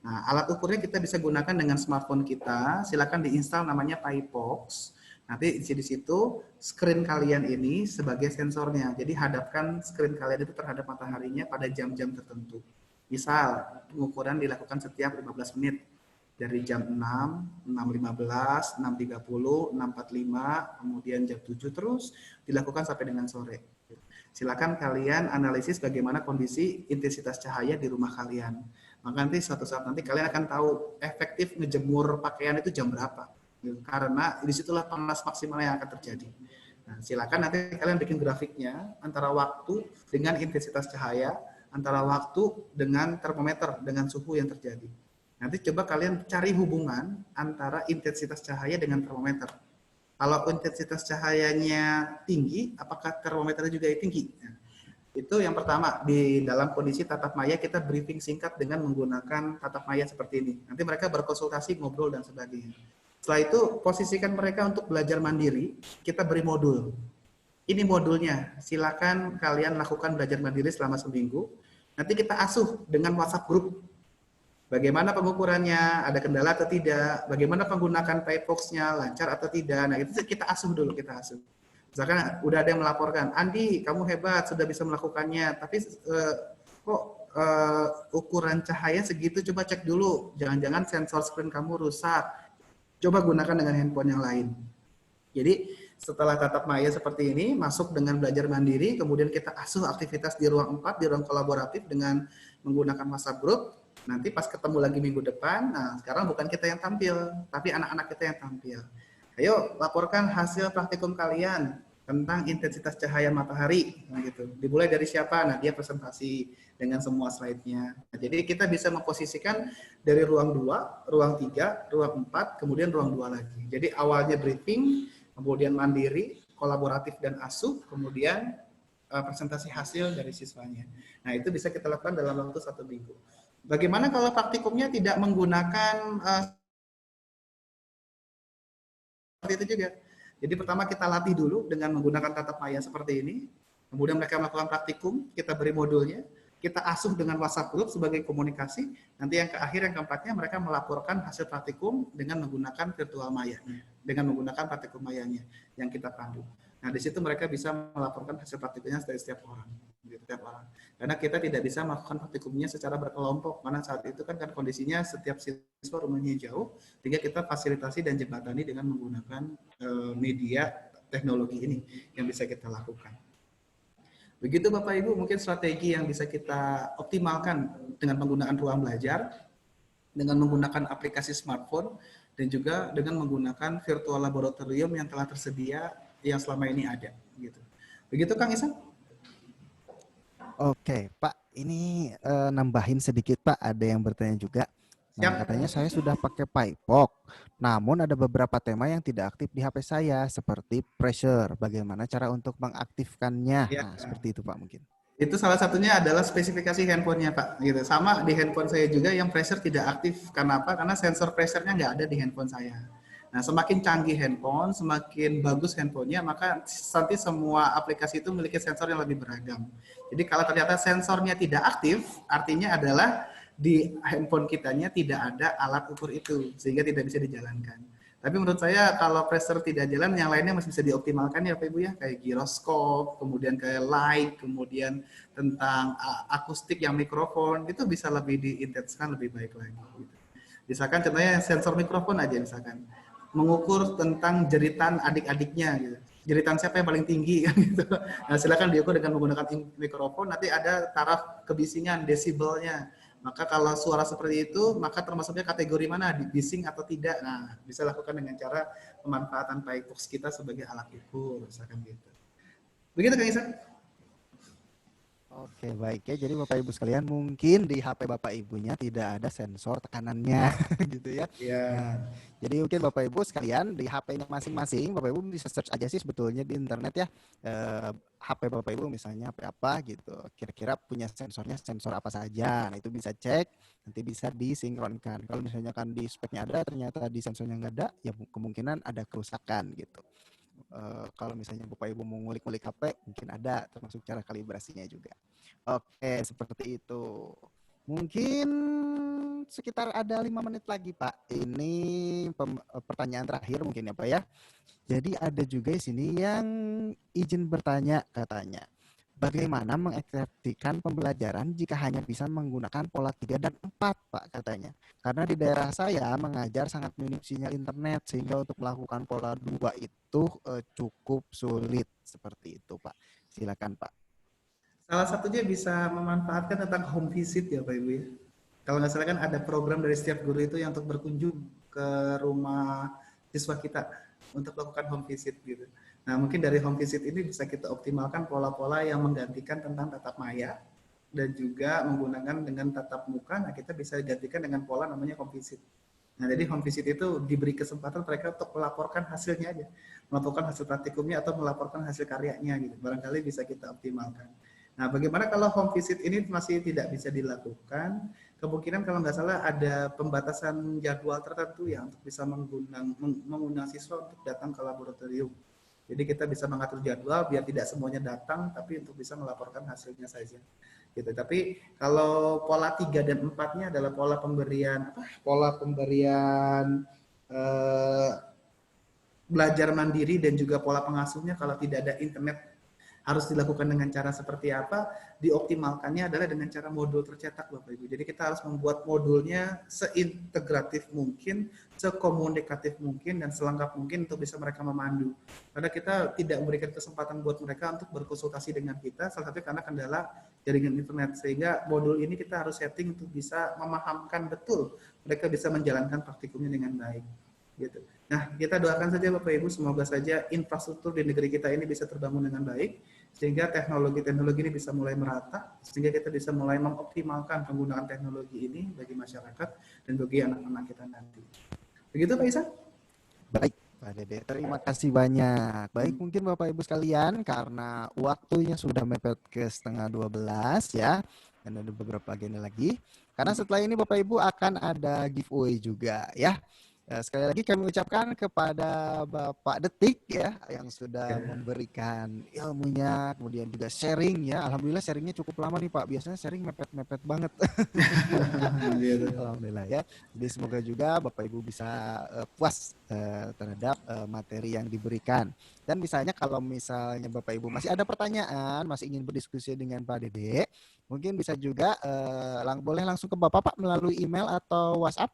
Nah, alat ukurnya kita bisa gunakan dengan smartphone kita. Silakan diinstal namanya PiPox. Nanti di situ screen kalian ini sebagai sensornya. Jadi hadapkan screen kalian itu terhadap mataharinya pada jam-jam tertentu. Misal, pengukuran dilakukan setiap 15 menit. Dari jam 6, 6.15, 6.30, 6.45, kemudian jam 7 terus dilakukan sampai dengan sore. Silakan kalian analisis bagaimana kondisi intensitas cahaya di rumah kalian. Maka nanti suatu saat nanti kalian akan tahu efektif ngejemur pakaian itu jam berapa. Karena disitulah panas maksimal yang akan terjadi. Nah, silakan nanti kalian bikin grafiknya antara waktu dengan intensitas cahaya, antara waktu dengan termometer, dengan suhu yang terjadi. Nanti coba kalian cari hubungan antara intensitas cahaya dengan termometer. Kalau intensitas cahayanya tinggi, apakah termometernya juga tinggi? Nah, itu yang pertama, di dalam kondisi tatap maya kita briefing singkat dengan menggunakan tatap maya seperti ini. Nanti mereka berkonsultasi, ngobrol, dan sebagainya. Setelah itu, posisikan mereka untuk belajar mandiri, kita beri modul. Ini modulnya, silakan kalian lakukan belajar mandiri selama seminggu. Nanti kita asuh dengan WhatsApp group. Bagaimana pengukurannya, ada kendala atau tidak, bagaimana penggunaan PiPox-nya, lancar atau tidak. Nah, itu kita asuh dulu, kita asuh. Misalkan udah ada yang melaporkan, Andi, kamu hebat, sudah bisa melakukannya, tapi kok ukuran cahaya segitu, coba cek dulu. Jangan-jangan sensor screen kamu rusak. Coba gunakan dengan handphone yang lain. Jadi setelah tatap maya seperti ini, masuk dengan belajar mandiri, kemudian kita asuh aktivitas di ruang 4, di ruang kolaboratif dengan menggunakan WhatsApp group. Nanti pas ketemu lagi minggu depan, nah sekarang bukan kita yang tampil, tapi anak-anak kita yang tampil. Ayo laporkan hasil praktikum kalian tentang intensitas cahaya matahari, nah, gitu. Dimulai dari siapa? Nah dia presentasi dengan semua slide-nya. Nah, jadi kita bisa memposisikan dari ruang 2, ruang 3, ruang 4, kemudian ruang 2 lagi. Jadi awalnya briefing, kemudian mandiri, kolaboratif dan asuh, kemudian presentasi hasil dari siswanya. Nah itu bisa kita lakukan dalam waktu 1 minggu. Bagaimana kalau praktikumnya tidak menggunakan seperti itu juga. Jadi pertama kita latih dulu dengan menggunakan tatap maya seperti ini. Kemudian mereka melakukan praktikum, kita beri modulnya, kita asuh dengan WhatsApp group sebagai komunikasi. Nanti yang akhir yang keempatnya mereka melaporkan hasil praktikum dengan menggunakan virtual mayanya, dengan menggunakan praktikum mayanya yang kita pandu. Nah di situ mereka bisa melaporkan hasil praktikumnya dari setiap orang. Karena kita tidak bisa melakukan praktikumnya secara berkelompok, karena saat itu kan kondisinya setiap siswa rumahnya jauh, sehingga kita fasilitasi dan jembatani dengan menggunakan media teknologi ini yang bisa kita lakukan. Begitu Bapak Ibu mungkin strategi yang bisa kita optimalkan dengan penggunaan ruang belajar, dengan menggunakan aplikasi smartphone, dan juga dengan menggunakan virtual laboratorium yang telah tersedia yang selama ini ada. Begitu Kang Isan? Oke, Pak. ini nambahin sedikit Pak, ada yang bertanya juga. Nah, Siap. katanya saya sudah pakai PayPok, namun ada beberapa tema yang tidak aktif di HP saya, seperti pressure. Bagaimana cara untuk mengaktifkannya? Ya. Nah, seperti itu Pak mungkin. Itu salah satunya adalah spesifikasi handphonenya Pak. Gitu. Sama di handphone saya juga yang pressure tidak aktif. Kenapa? Karena sensor pressure-nya nggak ada di handphone saya. Nah, semakin canggih handphone, semakin bagus handphonenya, maka nanti semua aplikasi itu memiliki sensor yang lebih beragam. Jadi kalau ternyata sensornya tidak aktif, artinya adalah di handphone kitanya tidak ada alat ukur itu, sehingga tidak bisa dijalankan. Tapi menurut saya kalau pressure tidak jalan, yang lainnya masih bisa dioptimalkan ya Pak Ibu ya, kayak giroskop, kemudian kayak light, kemudian tentang akustik yang mikrofon, itu bisa lebih diintenskan lebih baik lagi. Gitu. Misalkan contohnya sensor mikrofon aja misalkan, mengukur tentang jeritan adik-adiknya gitu. Jeritan siapa yang paling tinggi kan gitu. Nah, silakan diukur dengan menggunakan mikrofon, nanti ada taraf kebisingan desibelnya. Maka kalau suara seperti itu, maka termasuknya kategori mana, bising atau tidak. Nah, bisa lakukan dengan cara pemanfaatan Paybox kita sebagai alat ukur, misalkan gitu. Begitu Kang Isa? Oke, baik ya. Jadi Bapak Ibu sekalian, mungkin di HP Bapak Ibunya tidak ada sensor tekanannya gitu ya. Nah, Ya, jadi mungkin Bapak Ibu sekalian di HP-nya masing-masing, Bapak Ibu bisa search aja sih sebetulnya di internet ya. HP Bapak Ibu misalnya HP apa gitu. Kira-kira punya sensornya sensor apa saja. Nah, itu bisa cek, nanti bisa disinkronkan. Kalau misalnya kan di speknya ada, ternyata di sensornya nggak ada, ya kemungkinan ada kerusakan gitu. Kalau misalnya Bapak Ibu mau ngulik-ngulik HP, mungkin ada termasuk cara kalibrasinya juga. Oke, seperti itu. Mungkin sekitar ada 5 menit lagi, Pak. Ini pertanyaan terakhir mungkin ya, Pak ya. Jadi ada juga di sini yang izin bertanya katanya. Bagaimana mengeksekusikan pembelajaran jika hanya bisa menggunakan pola 3 dan 4, Pak, katanya. Karena di daerah saya mengajar sangat minim sinyal internet, sehingga untuk melakukan pola 2 itu cukup sulit. Seperti itu, Pak. Silakan, Pak. salah satunya bisa memanfaatkan tentang home visit ya Pak Ibu ya. Kalau nggak salah kan ada program dari setiap guru itu yang untuk berkunjung ke rumah siswa kita untuk melakukan home visit gitu. Nah mungkin dari home visit ini bisa kita optimalkan pola-pola yang menggantikan tentang tatap maya dan juga menggunakan dengan tatap muka. Nah kita bisa gantikan dengan pola namanya home visit. Nah jadi home visit itu diberi kesempatan mereka untuk melaporkan hasilnya aja, melaporkan hasil praktikumnya atau melaporkan hasil karyanya gitu. Barangkali bisa kita optimalkan. Nah, bagaimana kalau home visit ini masih tidak bisa dilakukan? Kemungkinan kalau nggak salah ada pembatasan jadwal tertentu ya untuk bisa mengundang siswa untuk datang ke laboratorium. Jadi kita bisa mengatur jadwal biar tidak semuanya datang, tapi untuk bisa melaporkan hasilnya saja. Gitu. Tapi kalau pola 3 dan 4-nya adalah pola pemberian eh, belajar mandiri dan juga pola pengasuhnya kalau tidak ada internet harus dilakukan dengan cara seperti apa, dioptimalkannya adalah dengan cara modul tercetak Bapak Ibu. Jadi kita harus membuat modulnya seintegratif mungkin, sekomunikatif mungkin, dan selengkap mungkin untuk bisa mereka memandu. Karena kita tidak memberikan kesempatan buat mereka untuk berkonsultasi dengan kita, salah satunya karena kendala jaringan internet. Sehingga modul ini kita harus setting untuk bisa memahamkan betul mereka bisa menjalankan praktikumnya dengan baik. Gitu. Nah, kita doakan saja Bapak Ibu, semoga saja infrastruktur di negeri kita ini bisa terbangun dengan baik, sehingga teknologi-teknologi ini bisa mulai merata, sehingga kita bisa mulai mengoptimalkan penggunaan teknologi ini bagi masyarakat dan bagi anak-anak kita nanti. Begitu Pak Isa? Baik, Pak Dede. Terima kasih banyak. Baik, mungkin Bapak Ibu sekalian, karena waktunya sudah mepet ke setengah 12 ya, dan ada beberapa agenda lagi. Karena setelah ini Bapak Ibu akan ada giveaway juga ya. Sekali lagi kami ucapkan kepada Bapak Detik ya yang sudah memberikan ilmunya, kemudian juga sharing ya. Alhamdulillah sharingnya cukup lama nih Pak. Biasanya sharing mepet-mepet banget. Alhamdulillah ya. Jadi semoga juga Bapak Ibu bisa puas terhadap materi yang diberikan. Dan misalnya kalau misalnya Bapak Ibu masih ada pertanyaan, masih ingin berdiskusi dengan Pak Dede, mungkin bisa juga boleh langsung ke Bapak Pak melalui email atau WhatsApp.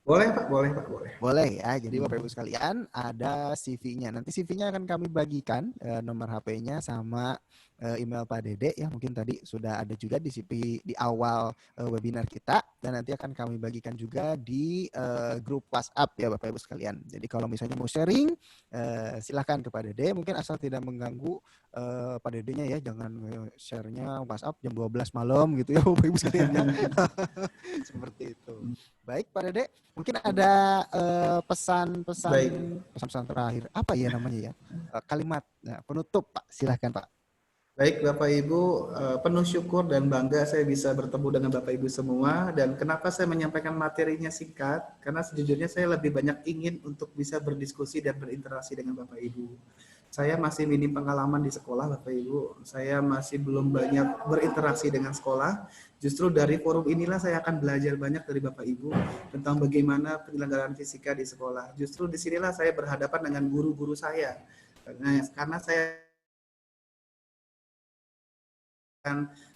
Boleh Pak, boleh Pak, boleh. Boleh ya, jadi Bapak Ibu sekalian ada CV-nya. Nanti CV-nya akan kami bagikan nomor HP-nya sama email Pak Dede ya, mungkin tadi sudah ada juga di awal webinar kita, dan nanti akan kami bagikan juga di grup WhatsApp ya Bapak Ibu sekalian. Jadi kalau misalnya mau sharing, silahkan ke Pak Dede, mungkin asal tidak mengganggu Pak Dedenya ya, jangan share-nya WhatsApp jam 12 malam gitu ya Bapak Ibu sekalian ya. Seperti itu. Baik Pak Dede, mungkin ada pesan-pesan Baik. pesan-pesan terakhir apa ya namanya ya, kalimat penutup Pak, silahkan Pak. Baik Bapak Ibu, penuh syukur dan bangga saya bisa bertemu dengan Bapak Ibu semua. Dan kenapa saya menyampaikan materinya singkat? Karena sejujurnya saya lebih banyak ingin untuk bisa berdiskusi dan berinteraksi dengan Bapak Ibu. Saya masih minim pengalaman di sekolah Bapak Ibu. Saya masih belum banyak berinteraksi dengan sekolah. Justru dari forum inilah saya akan belajar banyak dari Bapak Ibu tentang bagaimana penyelenggaraan fisika di sekolah. Justru disinilah saya berhadapan dengan guru-guru saya. Karena saya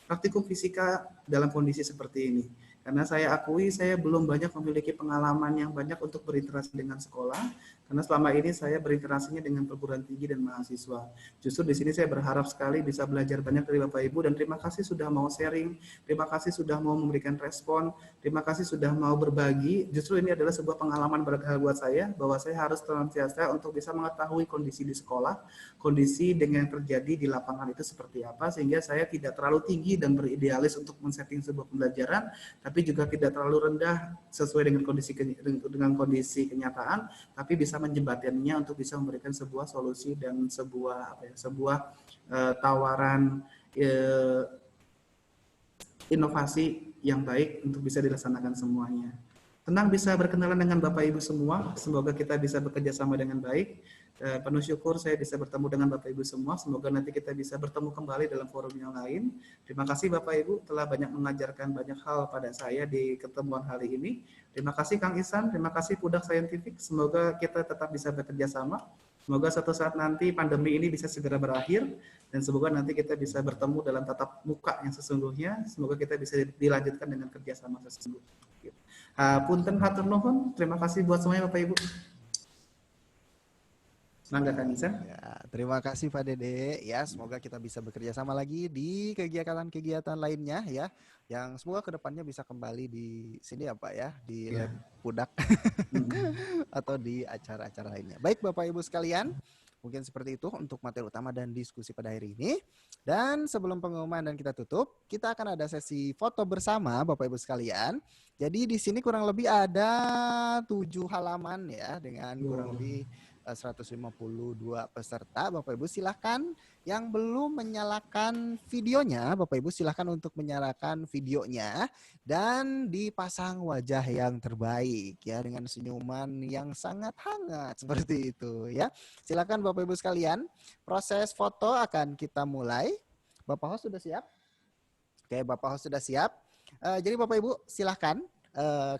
praktikum fisika dalam kondisi seperti ini. Karena saya akui saya belum banyak memiliki pengalaman yang banyak untuk berinteraksi dengan sekolah, karena selama ini saya berinteraksinya dengan perguruan tinggi dan mahasiswa. Justru di sini saya berharap sekali bisa belajar banyak dari Bapak Ibu, dan terima kasih sudah mau sharing, terima kasih sudah mau memberikan respon, terima kasih sudah mau berbagi. Justru ini adalah sebuah pengalaman berharga buat saya, bahwa saya harus senantiasa untuk bisa mengetahui kondisi di sekolah, kondisi dengan yang terjadi di lapangan itu seperti apa, sehingga saya tidak terlalu tinggi dan beridealis untuk men-setting sebuah pembelajaran, tapi juga tidak terlalu rendah sesuai dengan kondisi kenyataan, tapi bisa menjembataninya untuk bisa memberikan sebuah solusi dan sebuah tawaran inovasi yang baik untuk bisa dilaksanakan semuanya. Tenang bisa berkenalan dengan Bapak Ibu semua. Semoga kita bisa bekerja sama dengan baik. Penuh syukur saya bisa bertemu dengan Bapak Ibu semua. Semoga nanti kita bisa bertemu kembali dalam forum yang lain. Terima kasih Bapak Ibu telah banyak mengajarkan banyak hal pada saya di ketemuan hari ini. Terima kasih Kang Ihsan, terima kasih Pudak Scientific. Semoga kita tetap bisa bekerja sama. Semoga suatu saat nanti pandemi ini bisa segera berakhir, dan semoga nanti kita bisa bertemu dalam tatap muka yang sesungguhnya. Semoga kita bisa dilanjutkan dengan kerjasama sesungguhnya. Punten hatur nuhun, terima kasih buat semuanya Bapak Ibu. Mangga Kang Ihsan. Ya, terima kasih Pak Dede ya, semoga kita bisa bekerja sama lagi di kegiatan-kegiatan lainnya ya, yang semoga kedepannya bisa kembali di sini ya Pak ya, di Ya. Lab Pudak atau di acara-acara lainnya. Baik Bapak Ibu sekalian, mungkin seperti itu untuk materi utama dan diskusi pada hari ini. Dan sebelum pengumuman dan kita tutup, kita akan ada sesi foto bersama Bapak Ibu sekalian. Jadi di sini kurang lebih ada 7 halaman ya, dengan kurang lebih 152 peserta. Bapak Ibu silahkan yang belum menyalakan videonya, Bapak Ibu silahkan untuk menyalakan videonya dan dipasang wajah yang terbaik ya, dengan senyuman yang sangat hangat seperti itu ya. Silakan Bapak Ibu sekalian, proses foto akan kita mulai. Bapak host sudah siap? Oke, Bapak host sudah siap. Jadi Bapak Ibu silahkan,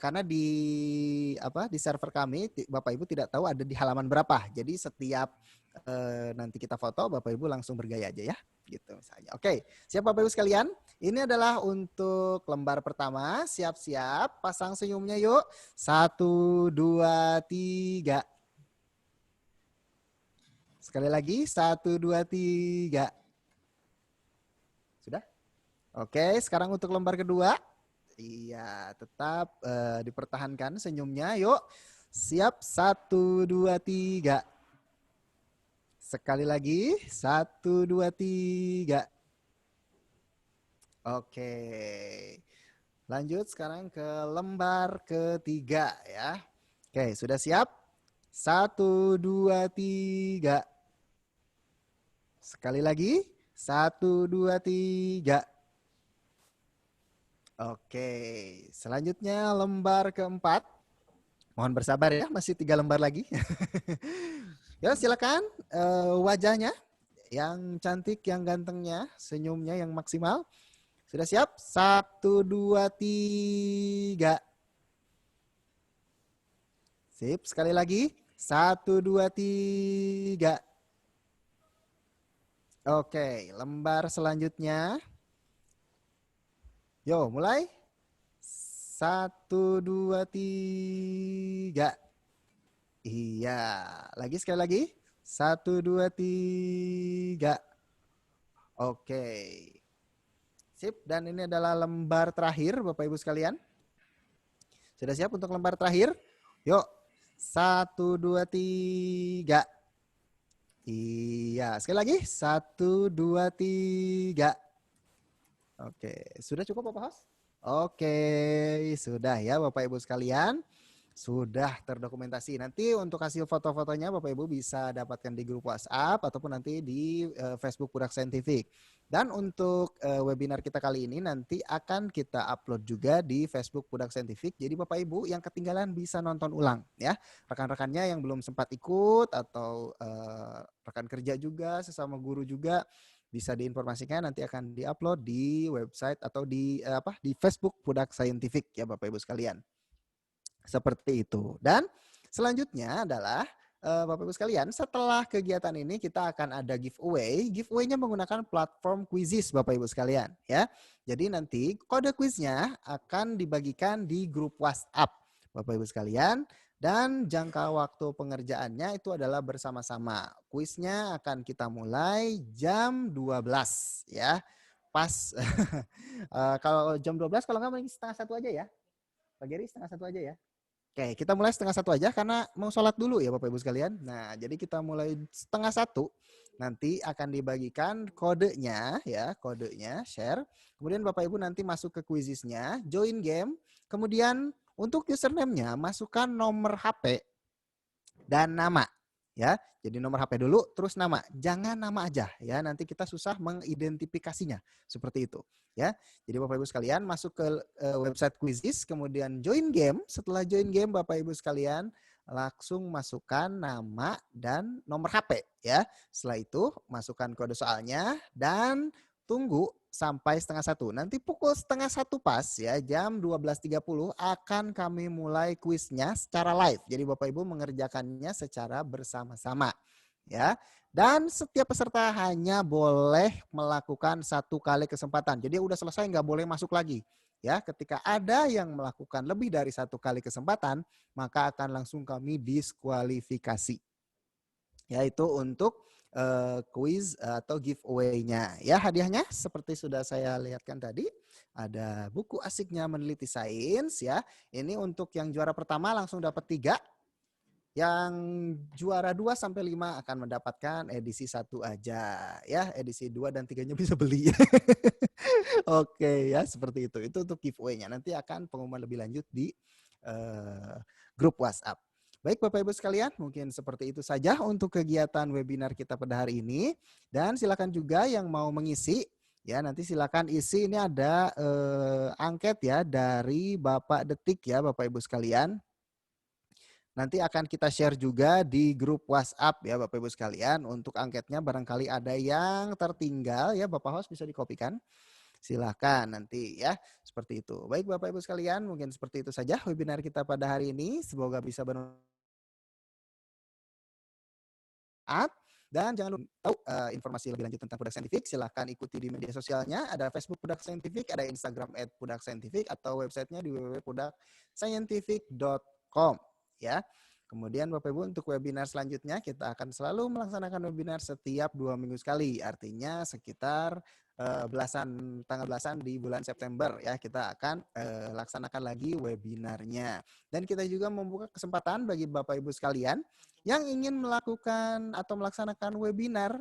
karena di server kami Bapak Ibu tidak tahu ada di halaman berapa. Jadi setiap nanti kita foto, Bapak Ibu langsung bergaya aja ya, gitu misalnya. Oke, siap Bapak Ibu sekalian? Ini adalah untuk lembar pertama. Siap-siap, pasang senyumnya yuk. 1, 2, 3. Sekali lagi, 1, 2, 3. Sudah? Oke, sekarang untuk lembar kedua. Iya, tetap dipertahankan senyumnya. Yuk, siap. 1, 2, 3. Sekali lagi. 1, 2, 3. Oke. Lanjut sekarang ke lembar ketiga ya. Oke, sudah siap? 1, 2, 3. Sekali lagi. 1, 2, 3. Oke, selanjutnya lembar keempat. Mohon bersabar ya, masih 3 lembar lagi. Ya silakan, wajahnya yang cantik, yang gantengnya, senyumnya yang maksimal. Sudah siap? 1, 2, 3. Sip, sekali lagi. 1, 2, 3. Oke, lembar selanjutnya. Yo, mulai. 1, 2, 3. Iya, lagi sekali lagi. 1, 2, 3. Oke. Sip, dan ini adalah lembar terakhir Bapak Ibu sekalian. Sudah siap untuk lembar terakhir? Yuk, 1, 2, 3. Iya, sekali lagi, 1, 2, 3. Oke, sudah cukup Bapak Host? Oke, sudah ya Bapak Ibu sekalian. Sudah terdokumentasi. Nanti untuk hasil foto-fotonya Bapak Ibu bisa dapatkan di grup WhatsApp ataupun nanti di Facebook Budak Scientific. Dan untuk webinar kita kali ini nanti akan kita upload juga di Facebook Budak Scientific. Jadi Bapak Ibu yang ketinggalan bisa nonton ulang ya. Rekan-rekannya yang belum sempat ikut atau rekan kerja juga, sesama guru juga bisa diinformasikan nanti akan diupload di website atau di Facebook Budak Scientific ya Bapak Ibu sekalian. Seperti itu. Dan selanjutnya adalah Bapak Ibu sekalian, setelah kegiatan ini kita akan ada giveaway. Giveaway-nya menggunakan platform Quizizz Bapak Ibu sekalian ya. Jadi nanti kode kuisnya akan dibagikan di grup WhatsApp Bapak Ibu sekalian dan jangka waktu pengerjaannya itu adalah bersama-sama. Kuisnya akan kita mulai jam 12 ya. Pas kalau jam 12 kalau nggak mending setengah 1 aja ya. Pak Geri setengah 1 aja ya. Oke, kita mulai setengah 1 aja karena mau sholat dulu ya Bapak Ibu sekalian. Nah, jadi kita mulai setengah 1. Nanti akan dibagikan kodenya ya, kodenya share. Kemudian Bapak Ibu nanti masuk ke Quizizz-nya, join game. Kemudian untuk username-nya masukkan nomor HP dan nama. Ya, jadi nomor HP dulu, terus nama. Jangan nama aja ya, nanti kita susah mengidentifikasinya. Seperti itu ya. Jadi Bapak Ibu sekalian masuk ke website Quizizz, kemudian join game. Setelah join game Bapak Ibu sekalian langsung masukkan nama dan nomor HP ya. Setelah itu masukkan kode soalnya dan tunggu sampai setengah 1. Nanti pukul setengah 1 pas ya, jam 12.30 akan kami mulai kuisnya secara live. Jadi Bapak Ibu mengerjakannya secara bersama-sama ya. Dan setiap peserta hanya boleh melakukan 1 kali kesempatan. Jadi udah selesai nggak boleh masuk lagi. Ya, ketika ada yang melakukan lebih dari 1 kali kesempatan, maka akan langsung kami diskualifikasi. Yaitu untuk quiz atau giveaway-nya. Ya, hadiahnya seperti sudah saya lihatkan tadi, ada buku asiknya meneliti sains ya. Ini untuk yang juara pertama langsung dapat 3. Yang juara 2 sampai 5 akan mendapatkan edisi 1 aja ya. Edisi 2 dan 3-nya bisa beli. Oke ya, seperti itu. Itu untuk giveaway-nya. Nanti akan pengumuman lebih lanjut di grup WhatsApp. Baik Bapak Ibu sekalian, mungkin seperti itu saja untuk kegiatan webinar kita pada hari ini. Dan silakan juga yang mau mengisi, ya nanti silakan isi. Ini ada angket ya dari Bapak Detik ya Bapak Ibu sekalian. Nanti akan kita share juga di grup WhatsApp ya Bapak Ibu sekalian. Untuk angketnya barangkali ada yang tertinggal ya Bapak Host bisa dikopikan. Silakan nanti ya, seperti itu. Baik Bapak Ibu sekalian, mungkin seperti itu saja webinar kita pada hari ini. Semoga bisa bermanfaat. Dan jangan lupa tahu informasi lebih lanjut tentang Budak Scientific, silahkan ikuti di media sosialnya. Ada Facebook Budak Scientific, ada Instagram @budakscientific, atau websitenya di www.budakscientific.com ya. Kemudian Bapak Ibu untuk webinar selanjutnya kita akan selalu melaksanakan webinar setiap 2 minggu sekali. Artinya sekitar tanggal belasan di bulan September ya kita akan laksanakan lagi webinarnya. Dan kita juga membuka kesempatan bagi Bapak Ibu sekalian yang ingin melakukan atau melaksanakan webinar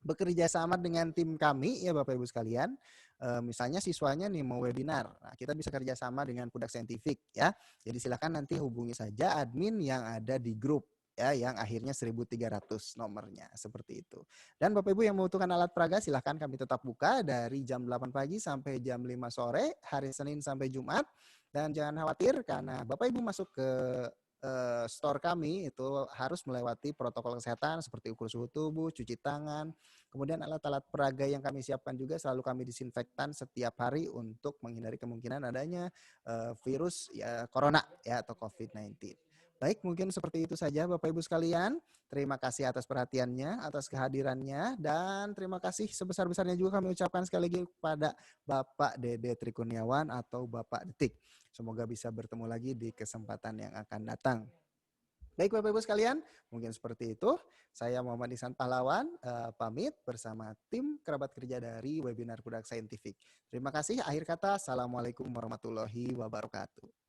bekerja sama dengan tim kami ya Bapak Ibu sekalian. Misalnya siswanya nih mau webinar, nah, kita bisa kerjasama dengan Budak Scientific ya. Jadi silakan nanti hubungi saja admin yang ada di grup ya, yang akhirnya 1300 nomornya seperti itu. Dan Bapak Ibu yang membutuhkan alat peraga silahkan kami tetap buka dari jam 8 pagi sampai jam 5 sore, hari Senin sampai Jumat. Dan jangan khawatir karena Bapak Ibu masuk ke store kami itu harus melewati protokol kesehatan seperti ukur suhu tubuh, cuci tangan, kemudian alat-alat peraga yang kami siapkan juga selalu kami disinfektan setiap hari untuk menghindari kemungkinan adanya virus ya, corona ya atau COVID-19. Baik, mungkin seperti itu saja Bapak Ibu sekalian. Terima kasih atas perhatiannya, atas kehadirannya, dan terima kasih sebesar-besarnya juga kami ucapkan sekali lagi kepada Bapak Dede Trikuniawan atau Bapak Detik. Semoga bisa bertemu lagi di kesempatan yang akan datang. Baik Bapak Ibu sekalian, mungkin seperti itu. Saya Muhammad Ihsan Pahlawan, pamit bersama tim kerabat kerja dari webinar Budak Saintifik. Terima kasih. Akhir kata, Assalamualaikum warahmatullahi wabarakatuh.